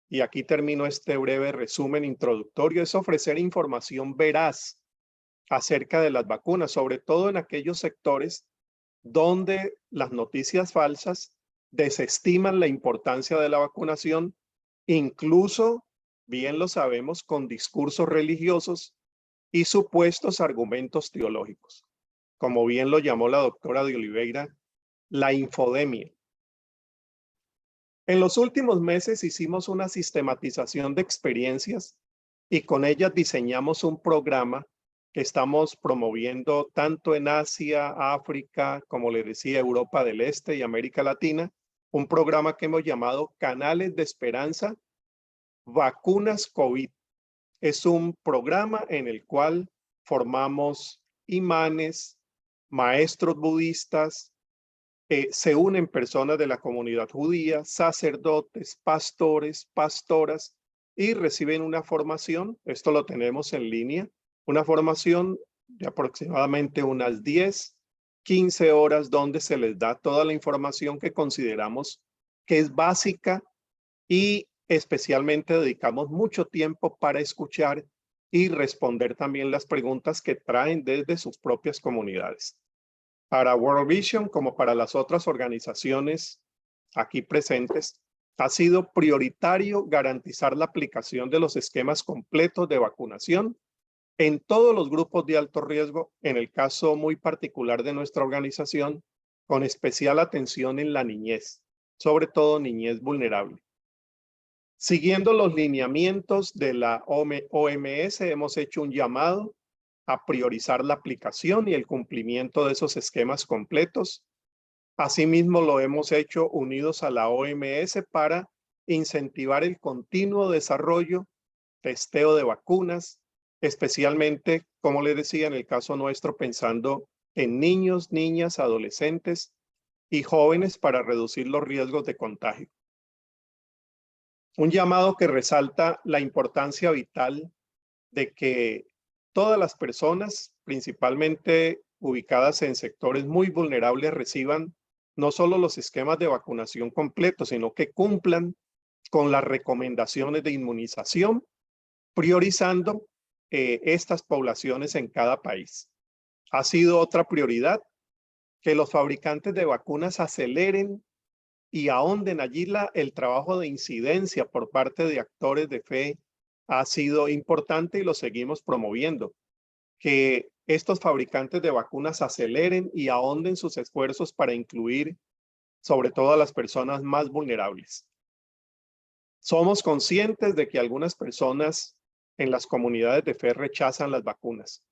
y aquí termino este breve resumen introductorio, es ofrecer información veraz acerca de las vacunas, sobre todo en aquellos sectores donde las noticias falsas desestiman la importancia de la vacunación, incluso, bien lo sabemos, con discursos religiosos y supuestos argumentos teológicos. Como bien lo llamó la doctora de Oliveira, la infodemia. En los últimos meses hicimos una sistematización de experiencias y con ellas diseñamos un programa que estamos promoviendo tanto en Asia, África, como le decía, Europa del Este y América Latina, un programa que hemos llamado Canales de Esperanza, Vacunas COVID. Es un programa en el cual formamos imanes, maestros budistas, se unen personas de la comunidad judía, sacerdotes, pastores, pastoras, y reciben una formación, esto lo tenemos en línea, una formación de aproximadamente unas 10, 15 horas donde se les da toda la información que consideramos que es básica y especialmente dedicamos mucho tiempo para escuchar y responder también las preguntas que traen desde sus propias comunidades. Para World Vision, como para las otras organizaciones aquí presentes, ha sido prioritario garantizar la aplicación de los esquemas completos de vacunación en todos los grupos de alto riesgo, en el caso muy particular de nuestra organización, con especial atención en la niñez, sobre todo niñez vulnerable. Siguiendo los lineamientos de la OMS, hemos hecho un llamado a priorizar la aplicación y el cumplimiento de esos esquemas completos. Asimismo, lo hemos hecho unidos a la OMS para incentivar el continuo desarrollo, testeo de vacunas, especialmente, como les decía, en el caso nuestro, pensando en niños, niñas, adolescentes y jóvenes para reducir los riesgos de contagio. Un llamado que resalta la importancia vital de que todas las personas, principalmente ubicadas en sectores muy vulnerables, reciban no solo los esquemas de vacunación completos, sino que cumplan con las recomendaciones de inmunización, priorizando estas poblaciones en cada país. Ha sido otra prioridad que los fabricantes de vacunas aceleren y ahonden allí el trabajo de incidencia por parte de actores de fe. Ha sido importante y lo seguimos promoviendo. Que estos fabricantes de vacunas aceleren y ahonden sus esfuerzos para incluir sobre todo a las personas más vulnerables. Somos conscientes de que algunas personas en las comunidades de fe rechazan las vacunas.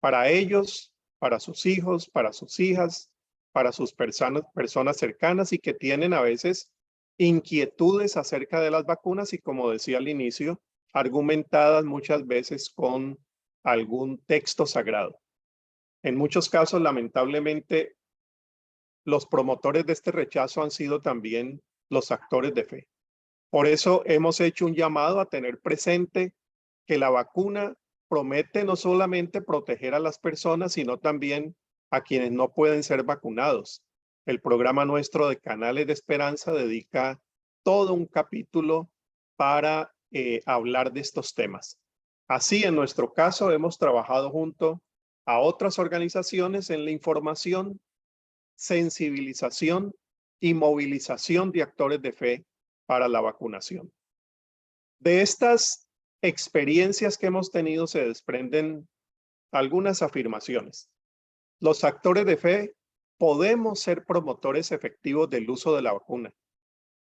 Para ellos, para sus hijos, para sus hijas, para sus personas cercanas y que tienen a veces inquietudes acerca de las vacunas y, como decía al inicio, argumentadas muchas veces con algún texto sagrado. En muchos casos, lamentablemente, los promotores de este rechazo han sido también los actores de fe. Por eso hemos hecho un llamado a tener presente que la vacuna promete no solamente proteger a las personas, sino también a quienes no pueden ser vacunados. El programa nuestro de Canales de Esperanza dedica todo un capítulo para hablar de estos temas. Así, en nuestro caso, hemos trabajado junto a otras organizaciones en la información, sensibilización y movilización de actores de fe para la vacunación. De estas experiencias que hemos tenido se desprenden algunas afirmaciones. Los actores de fe podemos ser promotores efectivos del uso de la vacuna.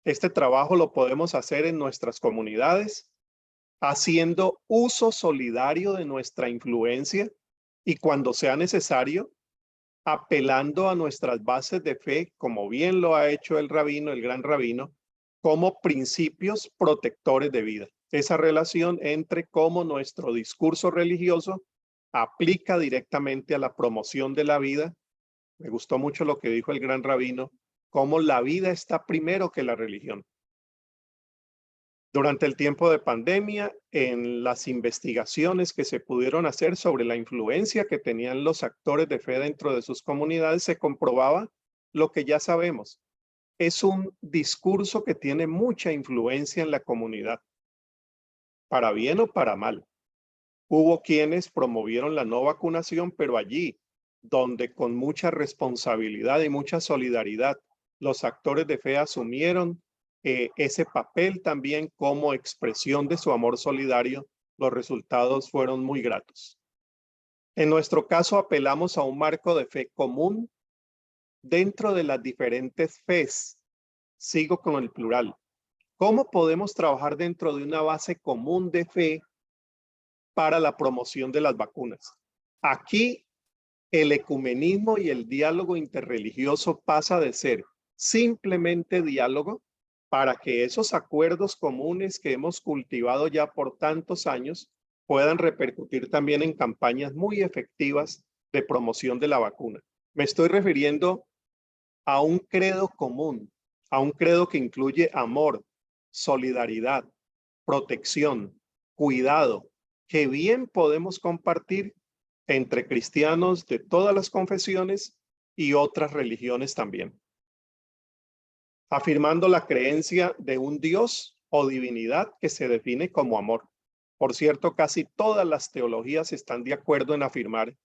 Este trabajo lo podemos hacer en nuestras comunidades, haciendo uso solidario de nuestra influencia y, cuando sea necesario, apelando a nuestras bases de fe, como bien lo ha hecho el gran rabino, como principios protectores de vida. Esa relación entre cómo nuestro discurso religioso aplica directamente a la promoción de la vida. Me gustó mucho lo que dijo el gran rabino, cómo la vida está primero que la religión. Durante el tiempo de pandemia, en las investigaciones que se pudieron hacer sobre la influencia que tenían los actores de fe dentro de sus comunidades, se comprobaba lo que ya sabemos. Es un discurso que tiene mucha influencia en la comunidad, para bien o para mal. Hubo quienes promovieron la no vacunación, pero allí donde con mucha responsabilidad y mucha solidaridad los actores de fe asumieron ese papel también como expresión de su amor solidario, los resultados fueron muy gratos. En nuestro caso, apelamos a un marco de fe común dentro de las diferentes fes. Sigo con el plural. ¿Cómo podemos trabajar dentro de una base común de fe para la promoción de las vacunas? Aquí el ecumenismo y el diálogo interreligioso pasa de ser simplemente diálogo para que esos acuerdos comunes que hemos cultivado ya por tantos años puedan repercutir también en campañas muy efectivas de promoción de la vacuna. Me estoy refiriendo a un credo común, a un credo que incluye amor, solidaridad, protección, cuidado, que bien podemos compartir entre cristianos de todas las confesiones y otras religiones también. Afirmando la creencia de un Dios o divinidad que se define como amor. Por cierto, casi todas las teologías están de acuerdo en afirmar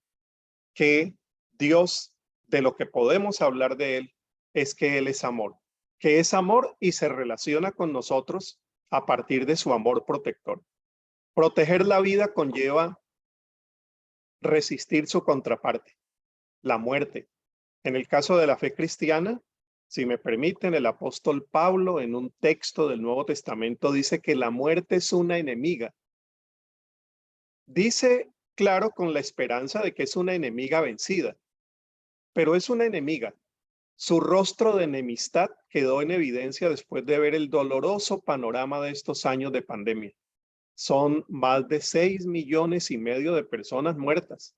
que Dios, de lo que podemos hablar de él, es que él es amor, que es amor y se relaciona con nosotros a partir de su amor protector. Proteger la vida conlleva resistir su contraparte, la muerte. En el caso de la fe cristiana, si me permiten, el apóstol Pablo en un texto del Nuevo Testamento dice que la muerte es una enemiga. Dice, claro, con la esperanza de que es una enemiga vencida, pero es una enemiga. Su rostro de enemistad quedó en evidencia después de ver el doloroso panorama de estos años de pandemia. Son más de 6,5 millones de personas muertas.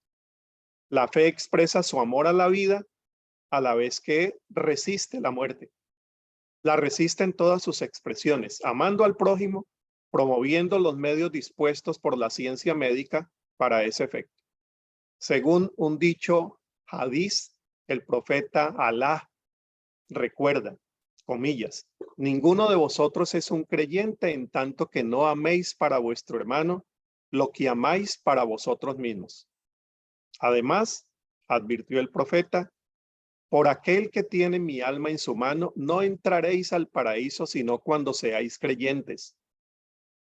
La fe expresa su amor a la vida a la vez que resiste la muerte. La resiste en todas sus expresiones, amando al prójimo, promoviendo los medios dispuestos por la ciencia médica para ese efecto. Según un dicho hadiz, el profeta Alá recuerda, comillas, ninguno de vosotros es un creyente en tanto que no améis para vuestro hermano lo que amáis para vosotros mismos. Además, advirtió el profeta, por aquel que tiene mi alma en su mano, no entraréis al paraíso sino cuando seáis creyentes,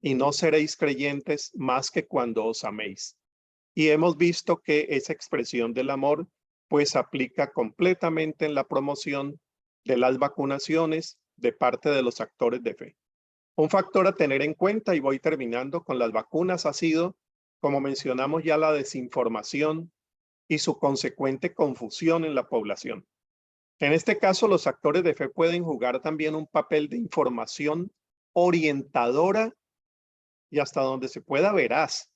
y no seréis creyentes más que cuando os améis. Y hemos visto que esa expresión del amor pues aplica completamente en la promoción de las vacunaciones de parte de los actores de fe. Un factor a tener en cuenta, y voy terminando con las vacunas, ha sido, como mencionamos ya, la desinformación y su consecuente confusión en la población. En este caso, los actores de fe pueden jugar también un papel de información orientadora y hasta donde se pueda veraz.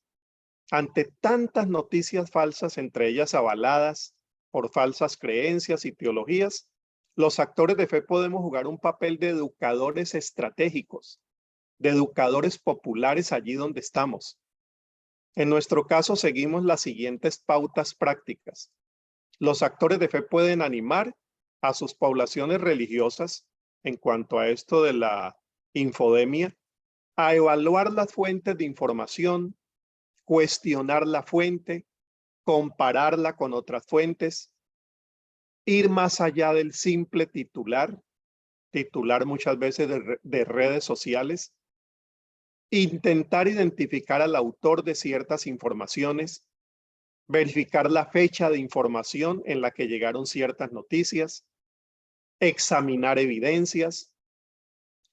Ante tantas noticias falsas, entre ellas avaladas por falsas creencias y teologías, los actores de fe podemos jugar un papel de educadores estratégicos, de educadores populares allí donde estamos. En nuestro caso, seguimos las siguientes pautas prácticas. Los actores de fe pueden animar a sus poblaciones religiosas en cuanto a esto de la infodemia, a evaluar las fuentes de información, cuestionar la fuente, compararla con otras fuentes, ir más allá del simple titular muchas veces de redes sociales, intentar identificar al autor de ciertas informaciones, verificar la fecha de información en la que llegaron ciertas noticias, examinar evidencias,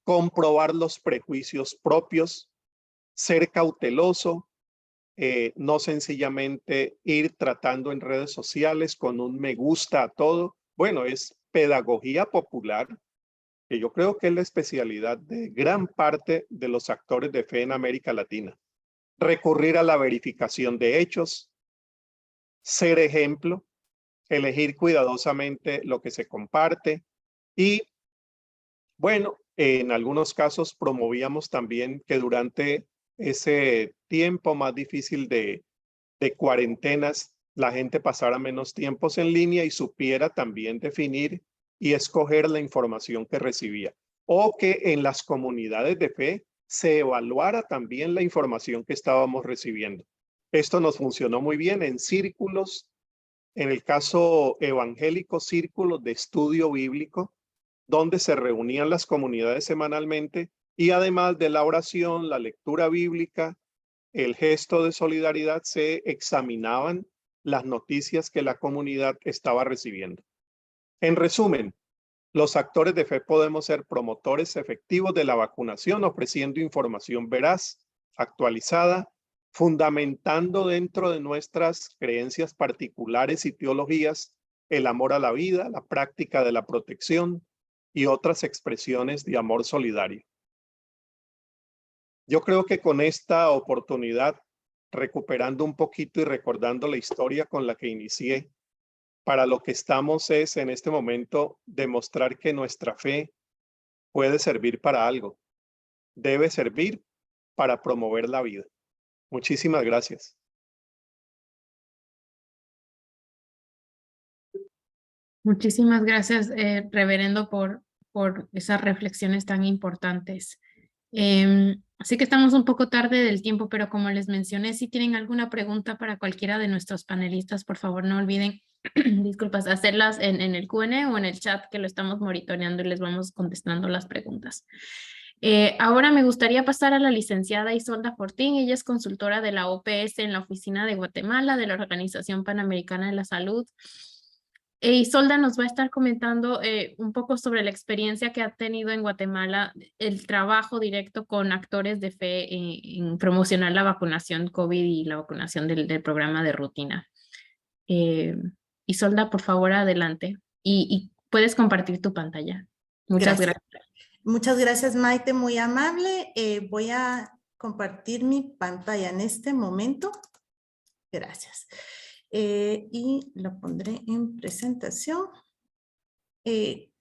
comprobar los prejuicios propios, ser cauteloso, no sencillamente ir tratando en redes sociales con un me gusta a todo. Bueno, es pedagogía popular, que yo creo que es la especialidad de gran parte de los actores de fe en América Latina. Recurrir a la verificación de hechos, ser ejemplo, elegir cuidadosamente lo que se comparte y, bueno, en algunos casos promovíamos también que durante ese tiempo más difícil de cuarentenas, la gente pasara menos tiempos en línea y supiera también definir y escoger la información que recibía. O que en las comunidades de fe se evaluara también la información que estábamos recibiendo. Esto nos funcionó muy bien en círculos, en el caso evangélico, círculos de estudio bíblico, donde se reunían las comunidades semanalmente y además de la oración, la lectura bíblica, el gesto de solidaridad, se examinaban las noticias que la comunidad estaba recibiendo. En resumen, los actores de fe podemos ser promotores efectivos de la vacunación, ofreciendo información veraz, actualizada, fundamentando dentro de nuestras creencias particulares y teologías el amor a la vida, la práctica de la protección y otras expresiones de amor solidario. Yo creo que con esta oportunidad, recuperando un poquito y recordando la historia con la que inicié, para lo que estamos es en este momento demostrar que nuestra fe puede servir para algo, debe servir para promover la vida. Muchísimas gracias. Muchísimas gracias, reverendo, por esas reflexiones tan importantes. Así que estamos un poco tarde del tiempo, pero como les mencioné, si tienen alguna pregunta para cualquiera de nuestros panelistas, por favor no olviden, disculpas, hacerlas en el Q&A o en el chat, que lo estamos monitoreando y les vamos contestando las preguntas. Ahora me gustaría pasar a la licenciada Isolda Fortín. Ella es consultora de la OPS en la Oficina de Guatemala de la Organización Panamericana de la Salud. Isolda nos va a estar comentando un poco sobre la experiencia que ha tenido en Guatemala, el trabajo directo con actores de fe en promocionar la vacunación COVID y la vacunación del programa de rutina. Isolda, por favor, adelante. Y puedes compartir tu pantalla. Muchas gracias. Muchas gracias, Maite, muy amable. Voy a compartir mi pantalla en este momento. Gracias. Y lo pondré en presentación.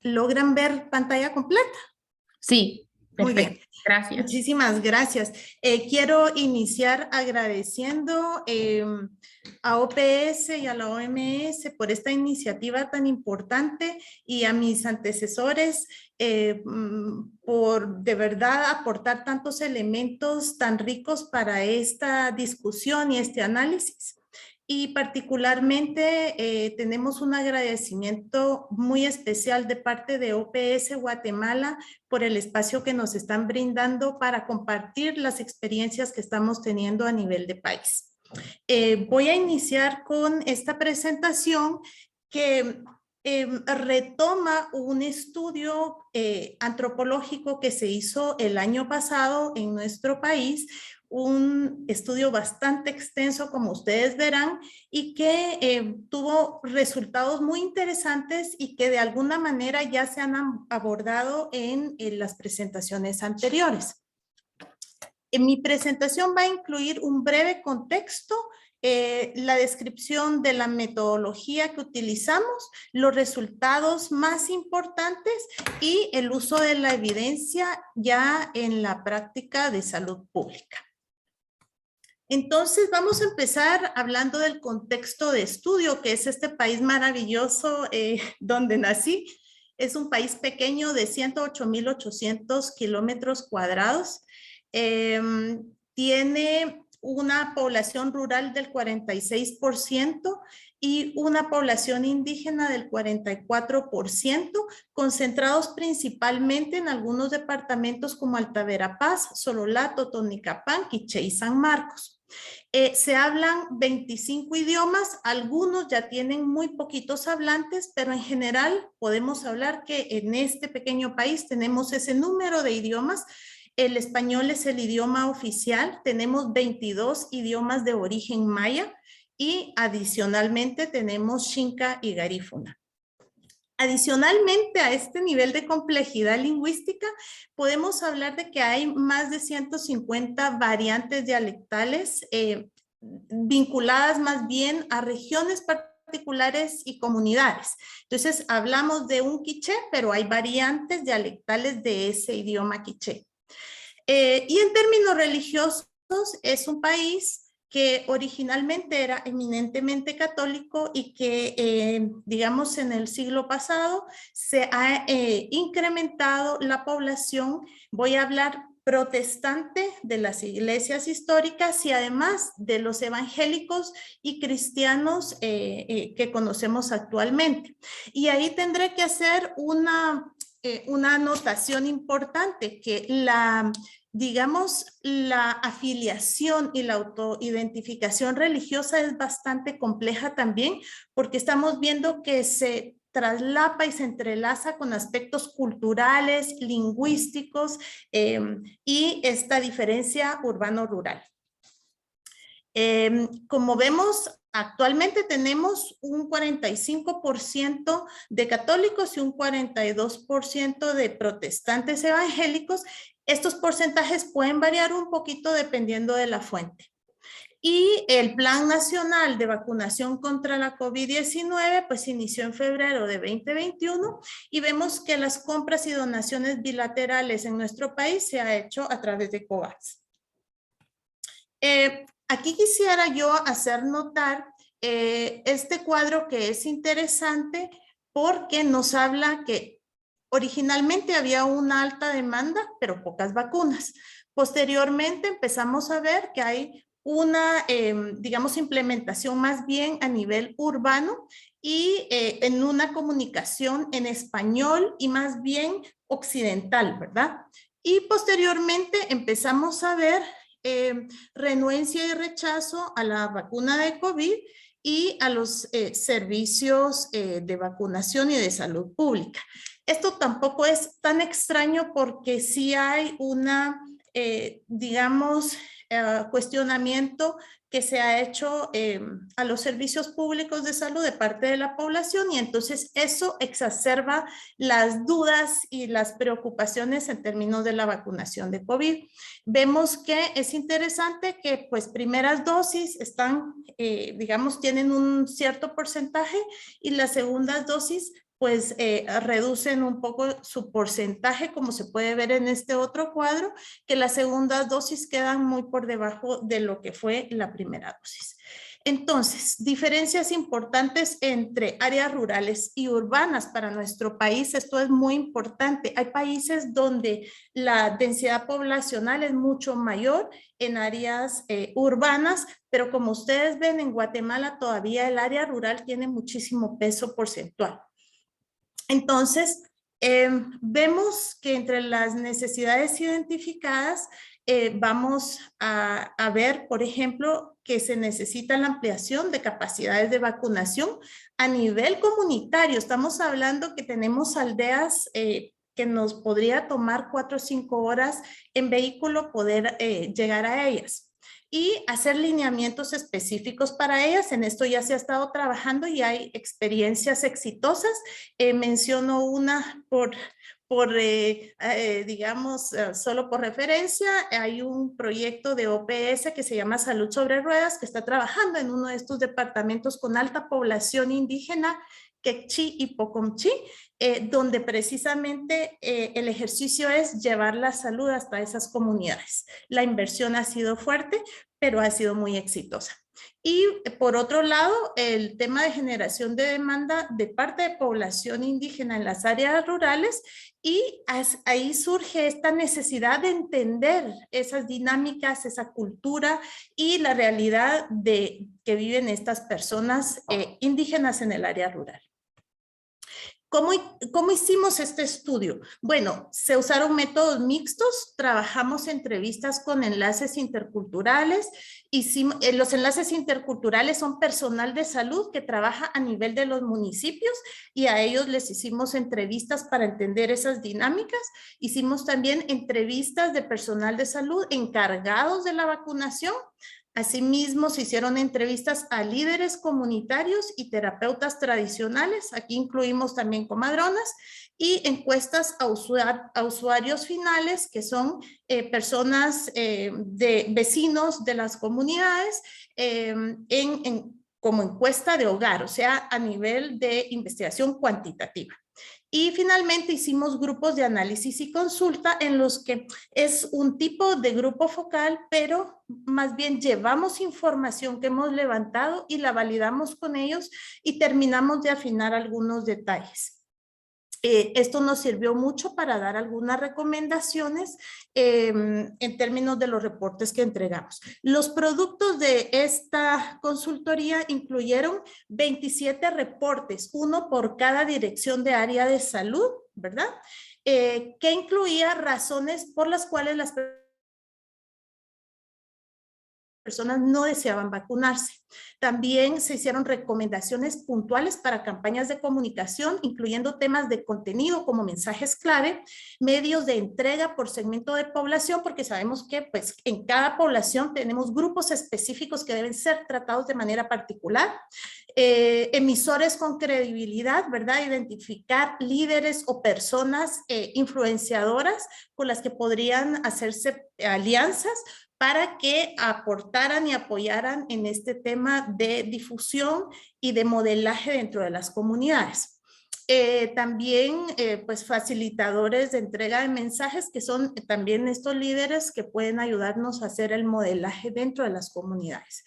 ¿Logran ver pantalla completa? Sí, perfecto. Muy bien. Gracias. Muchísimas gracias. Quiero iniciar agradeciendo a OPS y a la OMS por esta iniciativa tan importante y a mis antecesores por de verdad aportar tantos elementos tan ricos para esta discusión y este análisis. Y particularmente tenemos un agradecimiento muy especial de parte de OPS Guatemala por el espacio que nos están brindando para compartir las experiencias que estamos teniendo a nivel de país. Voy a iniciar con esta presentación que retoma un estudio antropológico que se hizo el año pasado en nuestro país, un estudio bastante extenso, como ustedes verán, y que tuvo resultados muy interesantes y que de alguna manera ya se han abordado en las presentaciones anteriores. En mi presentación va a incluir un breve contexto, la descripción de la metodología que utilizamos, los resultados más importantes y el uso de la evidencia ya en la práctica de salud pública. Entonces vamos a empezar hablando del contexto de estudio, que es este país maravilloso donde nací. Es un país pequeño de 108.800 kilómetros cuadrados. Tiene una población rural del 46% y una población indígena del 44%, concentrados principalmente en algunos departamentos como Alta Verapaz, Sololá, Totonicapán, Quiché y San Marcos. Se hablan 25 idiomas, algunos ya tienen muy poquitos hablantes, pero en general podemos hablar que en este pequeño país tenemos ese número de idiomas. El español es el idioma oficial, tenemos 22 idiomas de origen maya y adicionalmente tenemos Xinca y Garífuna. Adicionalmente a este nivel de complejidad lingüística, podemos hablar de que hay más de 150 variantes dialectales vinculadas más bien a regiones particulares y comunidades. Entonces, hablamos de un quiché, pero hay variantes dialectales de ese idioma quiché. Y en términos religiosos, es un país que originalmente era eminentemente católico y que, digamos, en el siglo pasado se ha incrementado la población. Voy a hablar protestante de las iglesias históricas y además de los evangélicos y cristianos que conocemos actualmente. Y ahí tendré que hacer una anotación importante, que digamos, la afiliación y la autoidentificación religiosa es bastante compleja también, porque estamos viendo que se traslapa y se entrelaza con aspectos culturales, lingüísticos y esta diferencia urbano-rural. Como vemos, actualmente tenemos un 45% de católicos y un 42% de protestantes evangélicos. Estos porcentajes pueden variar un poquito dependiendo de la fuente. Y el Plan Nacional de Vacunación contra la COVID-19 pues inició en febrero de 2021 y vemos que las compras y donaciones bilaterales en nuestro país se ha hecho a través de COVAX. Aquí quisiera yo hacer notar este cuadro que es interesante porque nos habla que originalmente había una alta demanda, pero pocas vacunas. Posteriormente empezamos a ver que hay una, digamos, implementación más bien a nivel urbano y en una comunicación en español y más bien occidental, ¿verdad? Y posteriormente empezamos a ver renuencia y rechazo a la vacuna de COVID y a los servicios de vacunación y de salud pública. Esto tampoco es tan extraño porque sí hay una, digamos, cuestionamiento que se ha hecho a los servicios públicos de salud de parte de la población y entonces eso exacerba las dudas y las preocupaciones en términos de la vacunación de COVID. Vemos que es interesante que pues primeras dosis están, digamos, tienen un cierto porcentaje y las segundas dosis pues reducen un poco su porcentaje, como se puede ver en este otro cuadro, que las segundas dosis quedan muy por debajo de lo que fue la primera dosis. Entonces, diferencias importantes entre áreas rurales y urbanas para nuestro país, esto es muy importante. Hay países donde la densidad poblacional es mucho mayor en áreas urbanas, pero como ustedes ven en Guatemala todavía el área rural tiene muchísimo peso porcentual. Entonces, vemos que entre las necesidades identificadas vamos a ver, por ejemplo, que se necesita la ampliación de capacidades de vacunación a nivel comunitario. Estamos hablando que tenemos aldeas que nos podría tomar 4 o 5 horas en vehículo poder llegar a ellas y hacer lineamientos específicos para ellas. En esto ya se ha estado trabajando y hay experiencias exitosas. Menciono una digamos, solo por referencia. Hay un proyecto de OPS que se llama Salud sobre Ruedas, que está trabajando en uno de estos departamentos con alta población indígena, Quechí y Pocomchí, donde precisamente el ejercicio es llevar la salud hasta esas comunidades. La inversión ha sido fuerte, pero ha sido muy exitosa. Y por otro lado, el tema de generación de demanda de parte de población indígena en las áreas rurales, y ahí surge esta necesidad de entender esas dinámicas, esa cultura y la realidad que viven estas personas indígenas en el área rural. ¿Cómo hicimos este estudio? Bueno, se usaron métodos mixtos, trabajamos entrevistas con enlaces interculturales. Los enlaces interculturales son personal de salud que trabaja a nivel de los municipios y a ellos les hicimos entrevistas para entender esas dinámicas. Hicimos también entrevistas de personal de salud encargados de la vacunación. Asimismo, se hicieron entrevistas a líderes comunitarios y terapeutas tradicionales, aquí incluimos también comadronas, y encuestas a usuarios finales, que son personas de vecinos de las comunidades, como encuesta de hogar, o sea, a nivel de investigación cuantitativa. Y finalmente hicimos grupos de análisis y consulta en los que es un tipo de grupo focal, pero más bien llevamos información que hemos levantado y la validamos con ellos y terminamos de afinar algunos detalles. Esto nos sirvió mucho para dar algunas recomendaciones en términos de los reportes que entregamos. Los productos de esta consultoría incluyeron 27 reportes, uno por cada dirección de área de salud, ¿verdad? Que incluía razones por las cuales las personas no deseaban vacunarse. También se hicieron recomendaciones puntuales para campañas de comunicación, incluyendo temas de contenido como mensajes clave, medios de entrega por segmento de población, porque sabemos que pues, en cada población tenemos grupos específicos que deben ser tratados de manera particular. Emisores con credibilidad, ¿verdad? Identificar líderes o personas influenciadoras con las que podrían hacerse alianzas para que aportaran y apoyaran en este tema de difusión y de modelaje dentro de las comunidades. También pues facilitadores de entrega de mensajes, que son también estos líderes que pueden ayudarnos a hacer el modelaje dentro de las comunidades.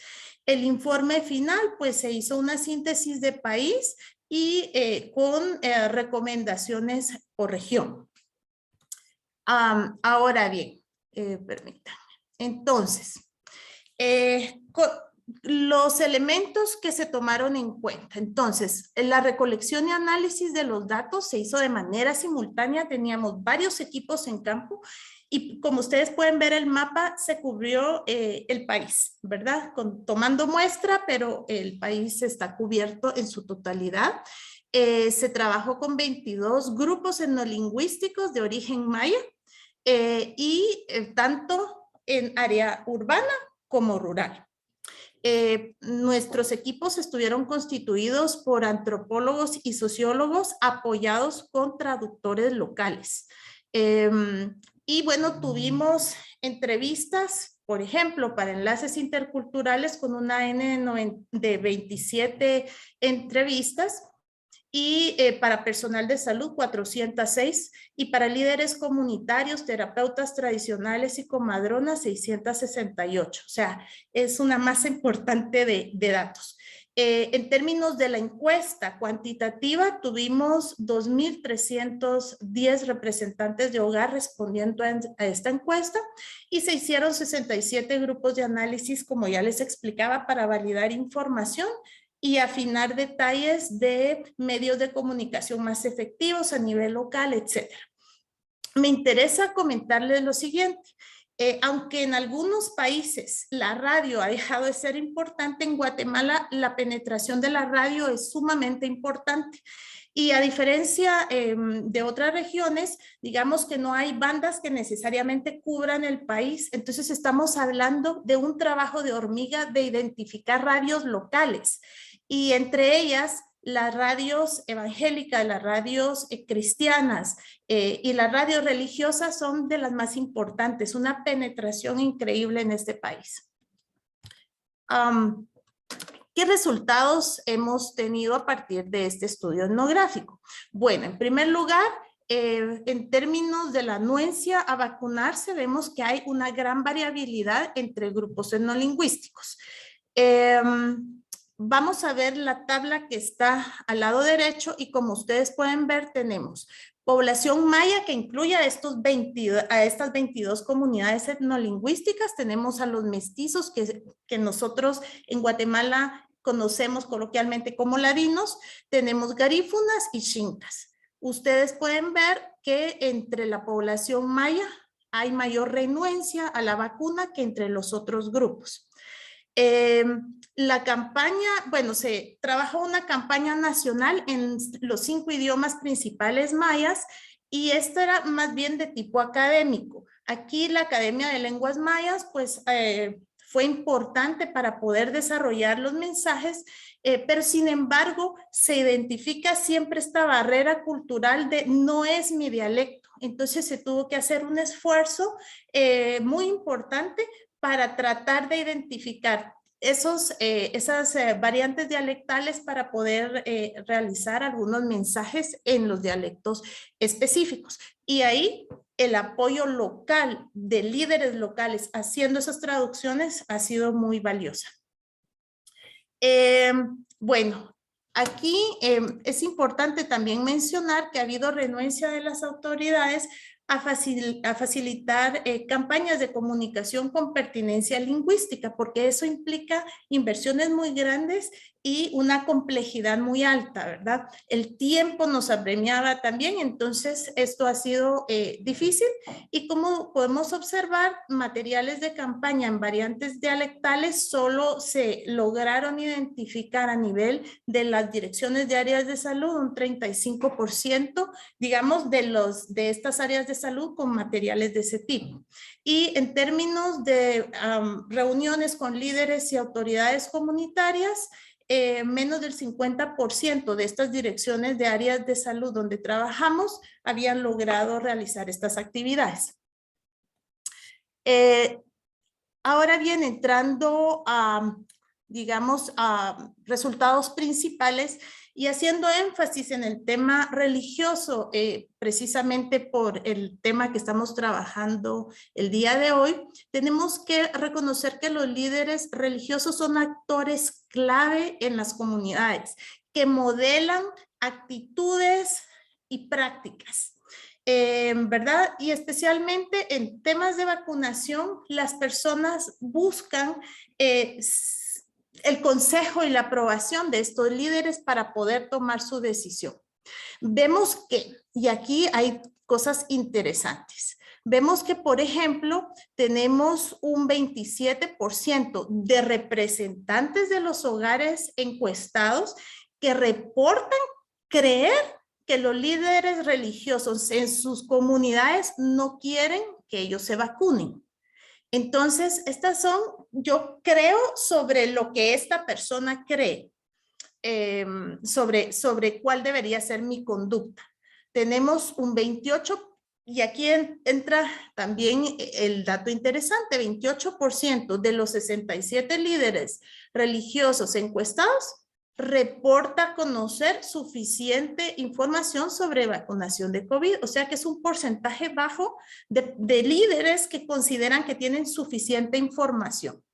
El informe final pues se hizo una síntesis de país y con recomendaciones por región. Ahora bien, permítanme. Entonces, los elementos que se tomaron en cuenta. Entonces, la recolección y análisis de los datos se hizo de manera simultánea. Teníamos varios equipos en campo y como ustedes pueden ver el mapa, se cubrió el país, ¿verdad? Tomando muestra, pero el país está cubierto en su totalidad. Se trabajó con 22 grupos etnolingüísticos de origen maya y tanto en área urbana como rural. Nuestros equipos estuvieron constituidos por antropólogos y sociólogos apoyados con traductores locales. Y bueno, tuvimos entrevistas, por ejemplo, para enlaces interculturales con una N de 27 entrevistas, y para personal de salud 406, y para líderes comunitarios, terapeutas tradicionales y comadronas 668. O sea, es una masa importante de datos. En términos de la encuesta cuantitativa, tuvimos 2.310 representantes de hogar respondiendo a esta encuesta y se hicieron 67 grupos de análisis, como ya les explicaba, para validar información y afinar detalles de medios de comunicación más efectivos a nivel local, etc. Me interesa comentarles lo siguiente. Aunque en algunos países la radio ha dejado de ser importante, en Guatemala la penetración de la radio es sumamente importante. Y a diferencia de otras regiones, digamos que no hay bandas que necesariamente cubran el país. Entonces estamos hablando de un trabajo de hormiga de identificar radios locales. Y entre ellas, las radios evangélicas, las radios cristianas y las radios religiosas son de las más importantes. Una penetración increíble en este país. ¿Qué resultados hemos tenido a partir de este estudio etnográfico? Bueno, en primer lugar, en términos de la anuencia a vacunarse, vemos que hay una gran variabilidad entre grupos etnolingüísticos. Vamos a ver la tabla que está al lado derecho y como ustedes pueden ver tenemos población maya que incluye a estas 22 comunidades etnolingüísticas. Tenemos a los mestizos que nosotros en Guatemala conocemos coloquialmente como ladinos. Tenemos garífunas y xinkas. Ustedes pueden ver que entre la población maya hay mayor renuencia a la vacuna que entre los otros grupos. La campaña, bueno, se trabajó una campaña nacional en los 5 idiomas principales mayas y esto era más bien de tipo académico. Aquí la Academia de Lenguas Mayas, pues, fue importante para poder desarrollar los mensajes, pero sin embargo se identifica siempre esta barrera cultural de no es mi dialecto. Entonces se tuvo que hacer un esfuerzo muy importante para tratar de identificar esas variantes dialectales para poder realizar algunos mensajes en los dialectos específicos. Y ahí el apoyo local de líderes locales haciendo esas traducciones ha sido muy valiosa. Bueno, aquí es importante también mencionar que ha habido renuencia de las autoridades a facilitar campañas de comunicación con pertinencia lingüística, porque eso implica inversiones muy grandes y una complejidad muy alta, ¿verdad? El tiempo nos apremiaba también, entonces esto ha sido difícil y como podemos observar, materiales de campaña en variantes dialectales solo se lograron identificar a nivel de las direcciones de áreas de salud un 35%, digamos, de estas áreas de salud con materiales de ese tipo. Y en términos de reuniones con líderes y autoridades comunitarias, menos del 50% de estas direcciones de áreas de salud donde trabajamos habían logrado realizar estas actividades. Ahora bien, entrando a, digamos, a resultados principales y haciendo énfasis en el tema religioso, precisamente por el tema que estamos trabajando el día de hoy, tenemos que reconocer que los líderes religiosos son actores clave en las comunidades, que modelan actitudes y prácticas. ¿Verdad? Y especialmente en temas de vacunación, las personas buscan el consejo y la aprobación de estos líderes para poder tomar su decisión. Vemos que, y aquí hay cosas interesantes, vemos que, por ejemplo, tenemos un 27% de representantes de los hogares encuestados que reportan creer que los líderes religiosos en sus comunidades no quieren que ellos se vacunen. Entonces, estas son, yo creo, sobre lo que esta persona cree, sobre cuál debería ser mi conducta. Tenemos un 28%, y aquí entra también el dato interesante, 28% de los 67 líderes religiosos encuestados reporta conocer suficiente información sobre vacunación de COVID, o sea que es un porcentaje bajo de líderes que consideran que tienen suficiente información.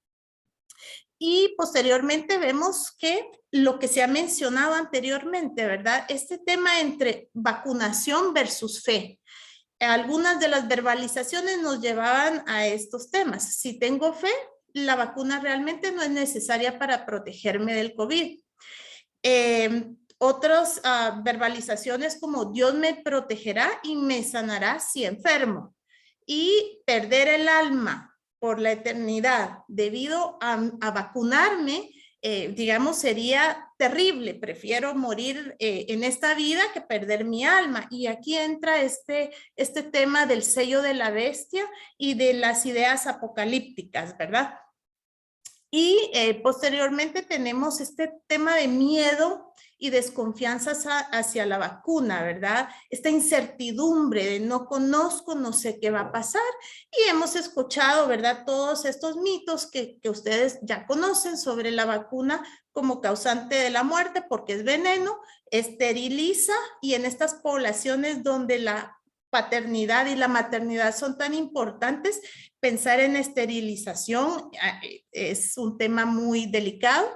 Y posteriormente vemos que lo que se ha mencionado anteriormente, ¿verdad? Este tema entre vacunación versus fe. Algunas de las verbalizaciones nos llevaban a estos temas. Si tengo fe, la vacuna realmente no es necesaria para protegerme del COVID. Otras verbalizaciones como Dios me protegerá y me sanará si enfermo. y perder el alma por la eternidad debido a vacunarme, digamos, sería terrible. Prefiero morir en esta vida que perder mi alma. Y aquí entra este tema del sello de la bestia y de las ideas apocalípticas, ¿verdad? Y posteriormente tenemos este tema de miedo y desconfianza hacia la vacuna, ¿verdad? Esta incertidumbre de no conozco, no sé qué va a pasar. Y hemos escuchado, ¿verdad? Todos estos mitos que ustedes ya conocen sobre la vacuna como causante de la muerte porque es veneno, esteriliza, y en estas poblaciones donde la paternidad y la maternidad son tan importantes, pensar en esterilización es un tema muy delicado.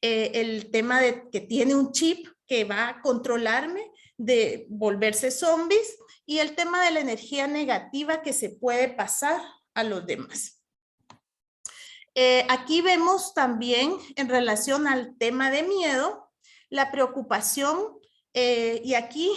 El tema de que tiene un chip que va a controlarme de volverse zombies, y el tema de la energía negativa que se puede pasar a los demás. Aquí vemos también en relación al tema de miedo, la preocupación, y aquí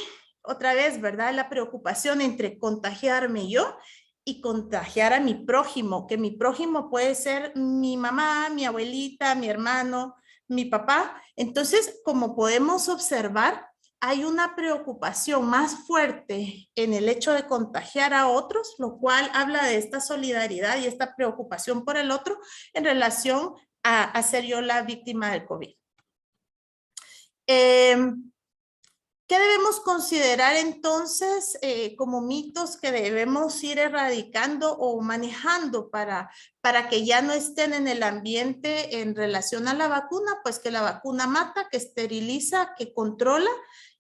otra vez, ¿verdad? La preocupación entre contagiarme yo y contagiar a mi prójimo, que mi prójimo puede ser mi mamá, mi abuelita, mi hermano, mi papá. Entonces, como podemos observar, hay una preocupación más fuerte en el hecho de contagiar a otros, lo cual habla de esta solidaridad y esta preocupación por el otro en relación a ser yo la víctima del COVID. ¿Qué debemos considerar entonces como mitos que debemos ir erradicando o manejando para que ya no estén en el ambiente en relación a la vacuna? Pues que la vacuna mata, que esteriliza, que controla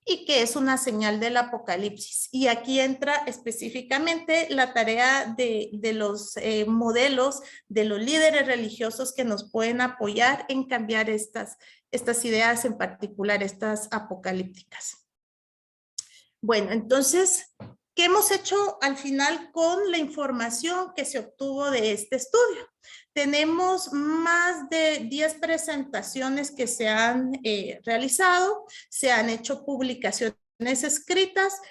y que es una señal del apocalipsis. Y aquí entra específicamente la tarea de los modelos, de los líderes religiosos que nos pueden apoyar en cambiar estas ideas, en particular estas apocalípticas. Bueno, entonces, ¿qué hemos hecho al final con la información que se obtuvo de este estudio? Tenemos más de 10 presentaciones que se han realizado, se han hecho publicaciones escritas,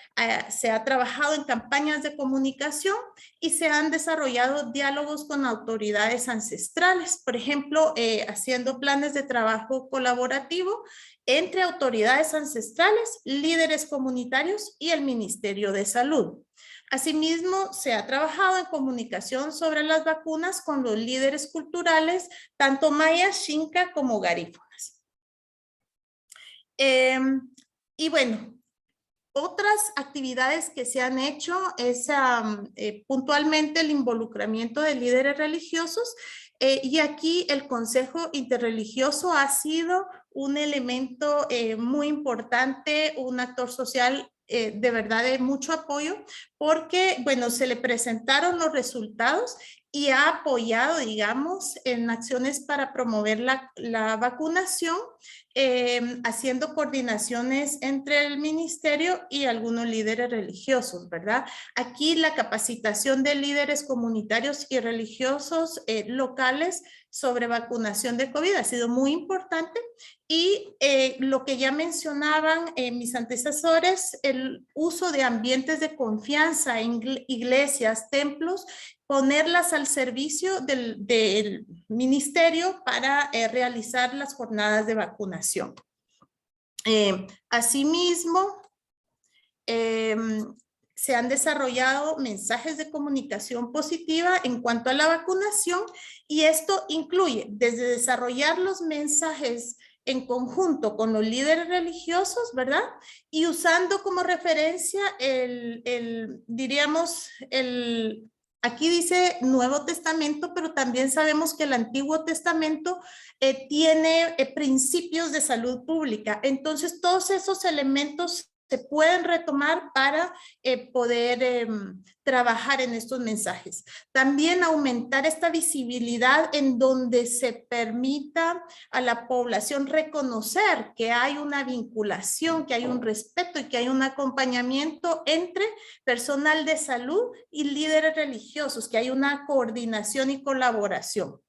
se ha trabajado en campañas de comunicación y se han desarrollado diálogos con autoridades ancestrales, por ejemplo, haciendo planes de trabajo colaborativo entre autoridades ancestrales, líderes comunitarios y el Ministerio de Salud. Asimismo, se ha trabajado en comunicación sobre las vacunas con los líderes culturales, tanto mayas, xinca como garífunas. Y bueno, otras actividades que se han hecho es puntualmente el involucramiento de líderes religiosos, y aquí el Consejo Interreligioso ha sido un elemento muy importante, un actor social de verdad de mucho apoyo, porque, bueno, se le presentaron los resultados y ha apoyado, digamos, en acciones para promover la vacunación, haciendo coordinaciones entre el ministerio y algunos líderes religiosos, ¿verdad? Aquí la capacitación de líderes comunitarios y religiosos locales sobre vacunación de COVID ha sido muy importante, y lo que ya mencionaban mis antecesores, el uso de ambientes de confianza en iglesias, templos, ponerlas al servicio del ministerio para realizar las jornadas de vacunación. Asimismo, se han desarrollado mensajes de comunicación positiva en cuanto a la vacunación, y esto incluye desde desarrollar los mensajes en conjunto con los líderes religiosos, ¿verdad? Y usando como referencia aquí dice Nuevo Testamento, pero también sabemos que el Antiguo Testamento tiene principios de salud pública. Entonces, todos esos elementos se pueden retomar para poder trabajar en estos mensajes. También aumentar esta visibilidad en donde se permita a la población reconocer que hay una vinculación, que hay un respeto y que hay un acompañamiento entre personal de salud y líderes religiosos, que hay una coordinación y colaboración.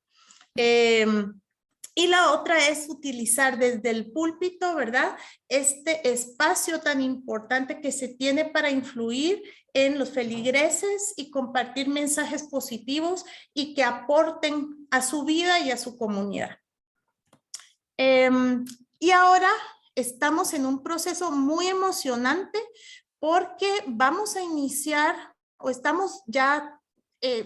Y la otra es utilizar desde el púlpito, ¿verdad? Este espacio tan importante que se tiene para influir en los feligreses y compartir mensajes positivos y que aporten a su vida y a su comunidad. Y ahora estamos en un proceso muy emocionante porque vamos a iniciar o estamos ya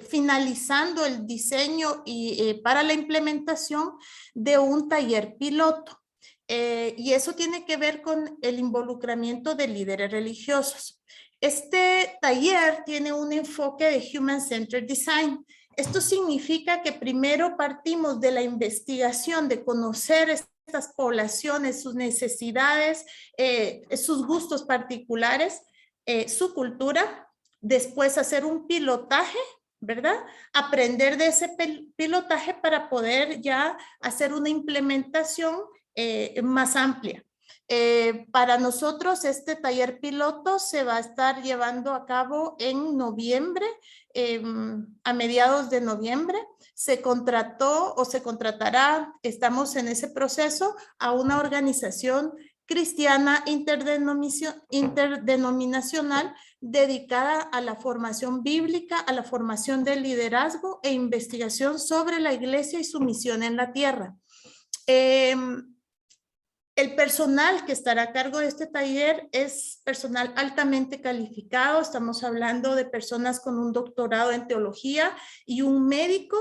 finalizando el diseño y para la implementación de un taller piloto. Y eso tiene que ver con el involucramiento de líderes religiosos. Este taller tiene un enfoque de Human-Centered Design. Esto significa que primero partimos de la investigación, de conocer estas poblaciones, sus necesidades, sus gustos particulares, su cultura, después hacer un pilotaje, ¿verdad? Aprender de ese pilotaje para poder ya hacer una implementación más amplia. Para nosotros este taller piloto se va a estar llevando a cabo en noviembre, a mediados de noviembre. Se contrató o se contratará, estamos en ese proceso, a una organización cristiana interdenominacional dedicada a la formación bíblica, a la formación del liderazgo e investigación sobre la iglesia y su misión en la tierra. El personal que estará a cargo de este taller es personal altamente calificado. Estamos hablando de personas con un doctorado en teología y un médico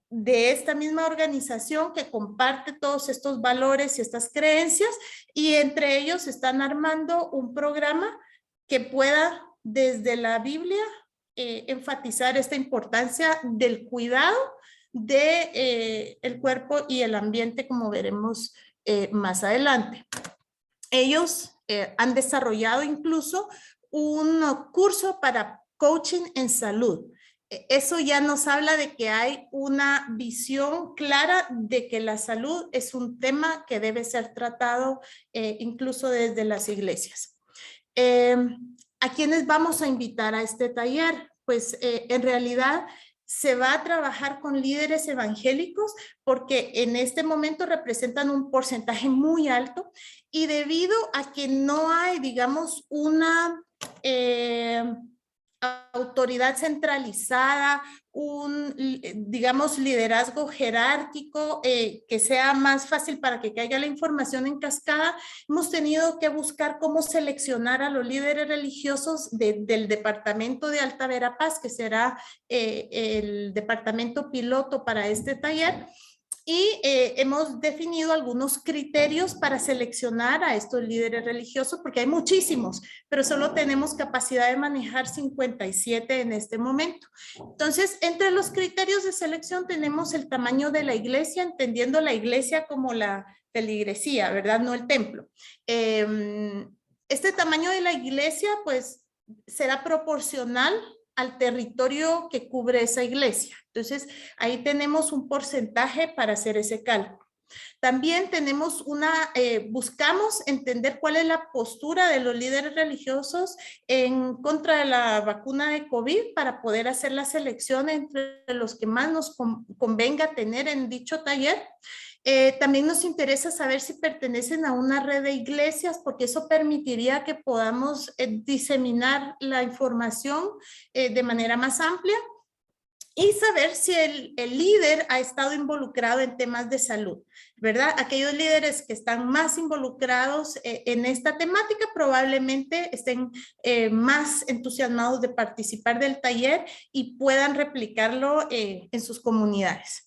de esta misma organización que comparte todos estos valores y estas creencias, y entre ellos están armando un programa que pueda desde la Biblia enfatizar esta importancia del cuidado de el cuerpo y el ambiente, como veremos más adelante. Ellos han desarrollado incluso un curso para coaching en salud. Eso ya nos habla de que hay una visión clara de que la salud es un tema que debe ser tratado incluso desde las iglesias. ¿A quiénes vamos a invitar a este taller? Pues en realidad se va a trabajar con líderes evangélicos porque en este momento representan un porcentaje muy alto, y debido a que no hay, digamos, una autoridad centralizada, digamos, liderazgo jerárquico que sea más fácil para que caiga la información en cascada, hemos tenido que buscar cómo seleccionar a los líderes religiosos del departamento de Alta Verapaz, que será el departamento piloto para este taller. Y hemos definido algunos criterios para seleccionar a estos líderes religiosos, porque hay muchísimos, pero solo tenemos capacidad de manejar 57 en este momento. Entonces, entre los criterios de selección tenemos el tamaño de la iglesia, entendiendo la iglesia como la feligresía, ¿verdad? No el templo. Este tamaño de la iglesia, pues, será proporcional al territorio que cubre esa iglesia. Entonces, ahí tenemos un porcentaje para hacer ese cálculo. También tenemos buscamos entender cuál es la postura de los líderes religiosos en contra de la vacuna de COVID para poder hacer la selección entre los que más nos convenga tener en dicho taller. También nos interesa saber si pertenecen a una red de iglesias, porque eso permitiría que podamos diseminar la información de manera más amplia, y saber si el líder ha estado involucrado en temas de salud, ¿verdad? Aquellos líderes que están más involucrados en esta temática probablemente estén más entusiasmados de participar del taller y puedan replicarlo en sus comunidades.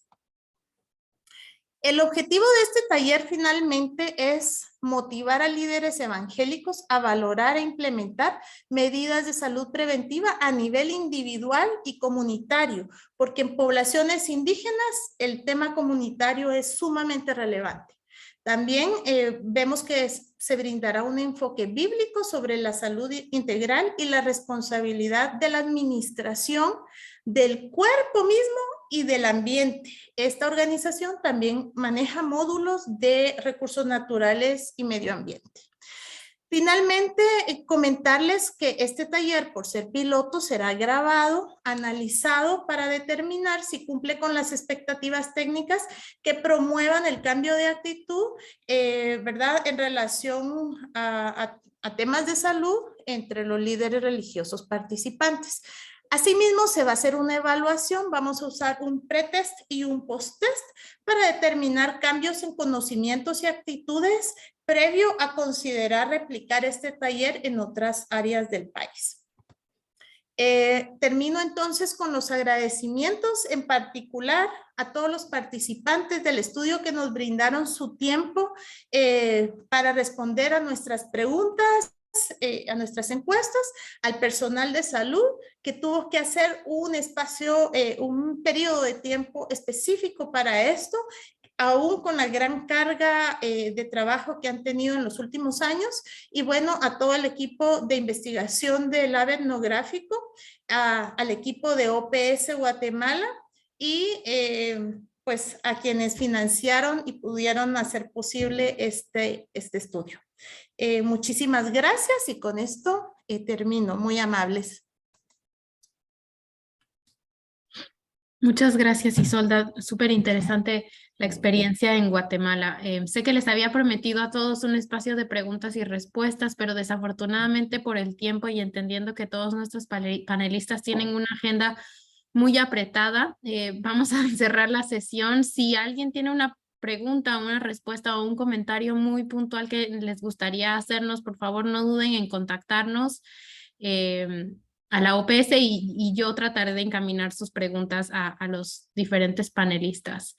El objetivo de este taller finalmente es motivar a líderes evangélicos a valorar e implementar medidas de salud preventiva a nivel individual y comunitario, porque en poblaciones indígenas el tema comunitario es sumamente relevante. También vemos que se brindará un enfoque bíblico sobre la salud integral y la responsabilidad de la administración del cuerpo mismo y del ambiente. Esta organización también maneja módulos de recursos naturales y medio ambiente. Finalmente, comentarles que este taller, por ser piloto, será grabado, analizado para determinar si cumple con las expectativas técnicas que promuevan el cambio de actitud, ¿verdad?, en relación a temas de salud entre los líderes religiosos participantes. Asimismo, se va a hacer una evaluación, vamos a usar un pretest y un post-test para determinar cambios en conocimientos y actitudes previo a considerar replicar este taller en otras áreas del país. Termino entonces con los agradecimientos, en particular a todos los participantes del estudio que nos brindaron su tiempo para responder a nuestras preguntas, a nuestras encuestas, al personal de salud que tuvo que hacer un espacio, un periodo de tiempo específico para esto, aún con la gran carga de trabajo que han tenido en los últimos años, y bueno, a todo el equipo de investigación del lab etnográfico, al equipo de OPS Guatemala y pues a quienes financiaron y pudieron hacer posible este estudio. Muchísimas gracias y con esto termino. Muy amables. Muchas gracias, Isolda. Súper interesante la experiencia en Guatemala. Sé que les había prometido a todos un espacio de preguntas y respuestas, pero desafortunadamente por el tiempo y entendiendo que todos nuestros panelistas tienen una agenda muy apretada, vamos a cerrar la sesión. Si alguien tiene una pregunta, una respuesta o un comentario muy puntual que les gustaría hacernos, por favor no duden en contactarnos a la OPS y yo trataré de encaminar sus preguntas a los diferentes panelistas.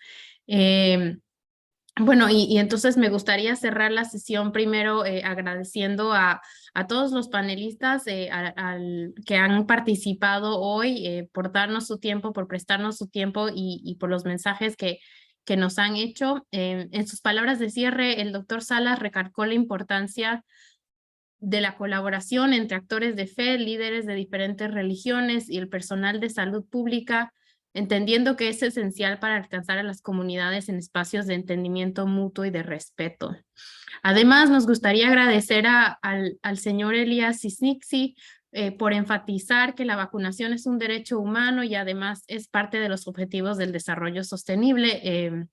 Bueno, y entonces me gustaría cerrar la sesión primero agradeciendo a todos los panelistas que han participado hoy por darnos su tiempo, por prestarnos su tiempo y por los mensajes que nos han hecho. En sus palabras de cierre, el doctor Salas recalcó la importancia de la colaboración entre actores de fe, líderes de diferentes religiones y el personal de salud pública, entendiendo que es esencial para alcanzar a las comunidades en espacios de entendimiento mutuo y de respeto. Además, nos gustaría agradecer al señor Elías Cisnixi por enfatizar que la vacunación es un derecho humano y además es parte de los objetivos del desarrollo sostenible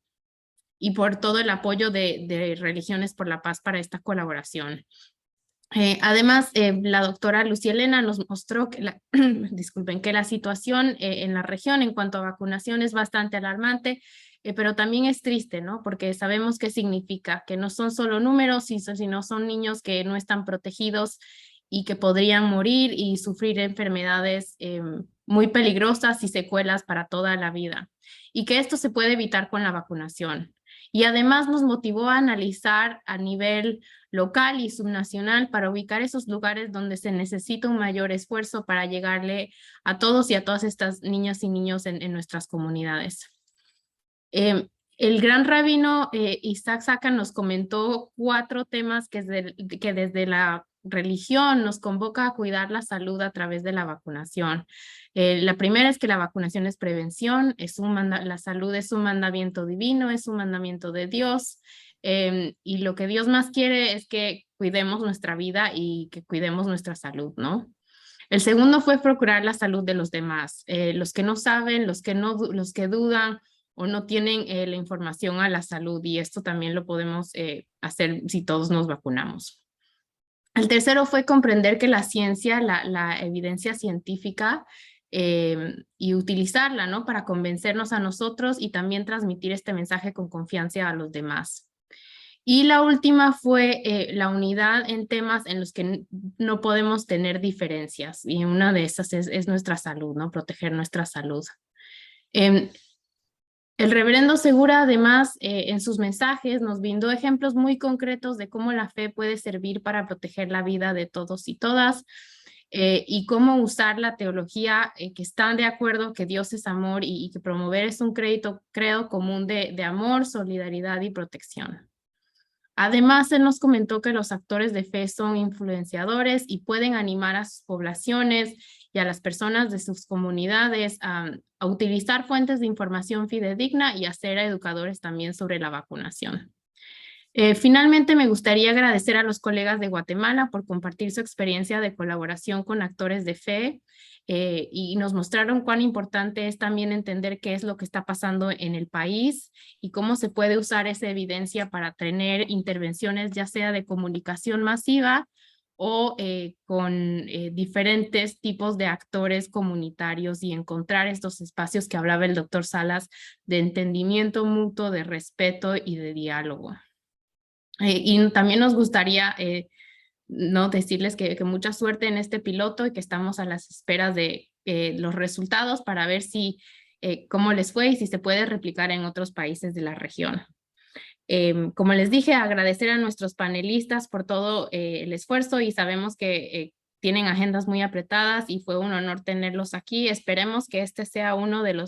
y por todo el apoyo de Religiones por la Paz para esta colaboración. Además, la doctora Lucía Elena nos mostró que disculpen, que la situación en la región en cuanto a vacunación es bastante alarmante, pero también es triste, ¿no? Porque sabemos qué significa, que no son solo números, sino son niños que no están protegidos y que podrían morir y sufrir enfermedades muy peligrosas y secuelas para toda la vida. Y que esto se puede evitar con la vacunación. Y además nos motivó a analizar a nivel local y subnacional para ubicar esos lugares donde se necesita un mayor esfuerzo para llegarle a todos y a todas estas niñas y niños en nuestras comunidades. El gran rabino Isaac Saka nos comentó 4 temas que desde la religión nos convoca a cuidar la salud a través de la vacunación. La primera es que la vacunación es prevención, la salud es un mandamiento divino, es un mandamiento de Dios, y lo que Dios más quiere es que cuidemos nuestra vida y que cuidemos nuestra salud, ¿no? El segundo fue procurar la salud de los demás, los que no saben, los que dudan o no tienen la información a la salud, y esto también lo podemos hacer si todos nos vacunamos. El tercero fue comprender que la ciencia, la evidencia científica y utilizarla, ¿no? Para convencernos a nosotros y también transmitir este mensaje con confianza a los demás. Y la última fue la unidad en temas en los que no podemos tener diferencias, y una de esas es nuestra salud, ¿no? Proteger nuestra salud. El reverendo Segura, además, en sus mensajes nos brindó ejemplos muy concretos de cómo la fe puede servir para proteger la vida de todos y todas, y cómo usar la teología que están de acuerdo que Dios es amor y que promover es un credo común de amor, solidaridad y protección. Además, él nos comentó que los actores de fe son influenciadores y pueden animar a sus poblaciones y a las personas de sus comunidades a utilizar fuentes de información fidedigna y a ser educadores también sobre la vacunación. Finalmente, me gustaría agradecer a los colegas de Guatemala por compartir su experiencia de colaboración con actores de fe y nos mostraron cuán importante es también entender qué es lo que está pasando en el país y cómo se puede usar esa evidencia para tener intervenciones ya sea de comunicación masiva o con diferentes tipos de actores comunitarios y encontrar estos espacios que hablaba el doctor Salas de entendimiento mutuo, de respeto y de diálogo. Y también nos gustaría no decirles que mucha suerte en este piloto y que estamos a las esperas de los resultados para ver si cómo les fue y si se puede replicar en otros países de la región. Como les dije, agradecer a nuestros panelistas por todo el esfuerzo y sabemos que tienen agendas muy apretadas y fue un honor tenerlos aquí. Esperemos que este sea uno de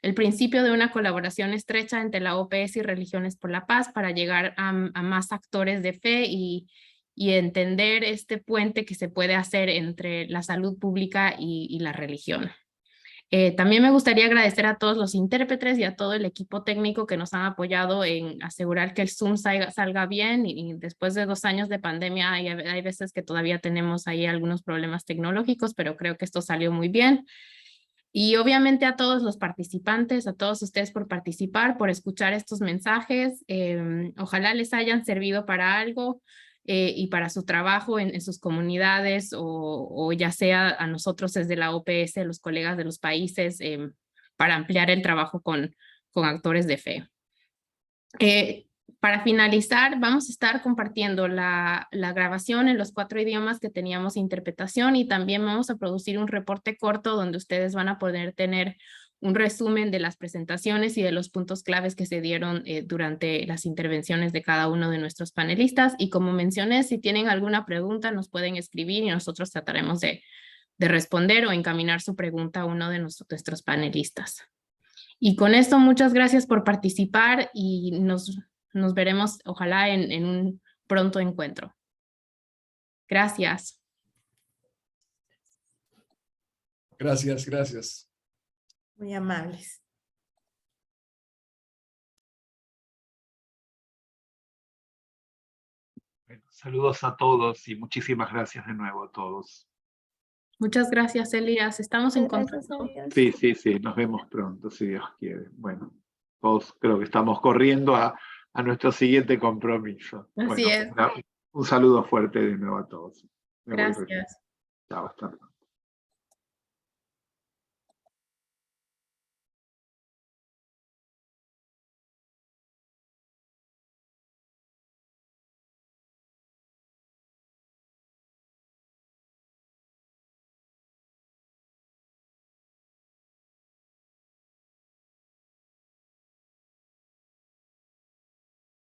el principio de una colaboración estrecha entre la OPS y Religiones por la Paz para llegar a más actores de fe y entender este puente que se puede hacer entre la salud pública y la religión. También me gustaría agradecer a todos los intérpretes y a todo el equipo técnico que nos han apoyado en asegurar que el Zoom salga bien y después de 2 años de pandemia hay veces que todavía tenemos ahí algunos problemas tecnológicos, pero creo que esto salió muy bien. Y obviamente a todos los participantes, a todos ustedes por participar, por escuchar estos mensajes. Ojalá les hayan servido para algo y para su trabajo en sus comunidades o ya sea a nosotros desde la OPS, los colegas de los países, para ampliar el trabajo con actores de fe. Para finalizar, vamos a estar compartiendo la grabación en los 4 idiomas que teníamos interpretación y también vamos a producir un reporte corto donde ustedes van a poder tener un resumen de las presentaciones y de los puntos claves que se dieron durante las intervenciones de cada uno de nuestros panelistas. Y como mencioné, si tienen alguna pregunta nos pueden escribir y nosotros trataremos de responder o encaminar su pregunta a uno de nuestros panelistas. Y con esto, muchas gracias por participar y nos veremos, ojalá, en un pronto encuentro. Gracias. Gracias, gracias. Muy amables. Bueno, saludos a todos y muchísimas gracias de nuevo a todos. Muchas gracias, Elías. Estamos en contacto. Sí, sí, sí, nos vemos pronto, si Dios quiere. Bueno, todos creo que estamos corriendo a nuestro siguiente compromiso. Así Bueno, es. un saludo fuerte de nuevo a todos. Gracias. Chao, hasta luego.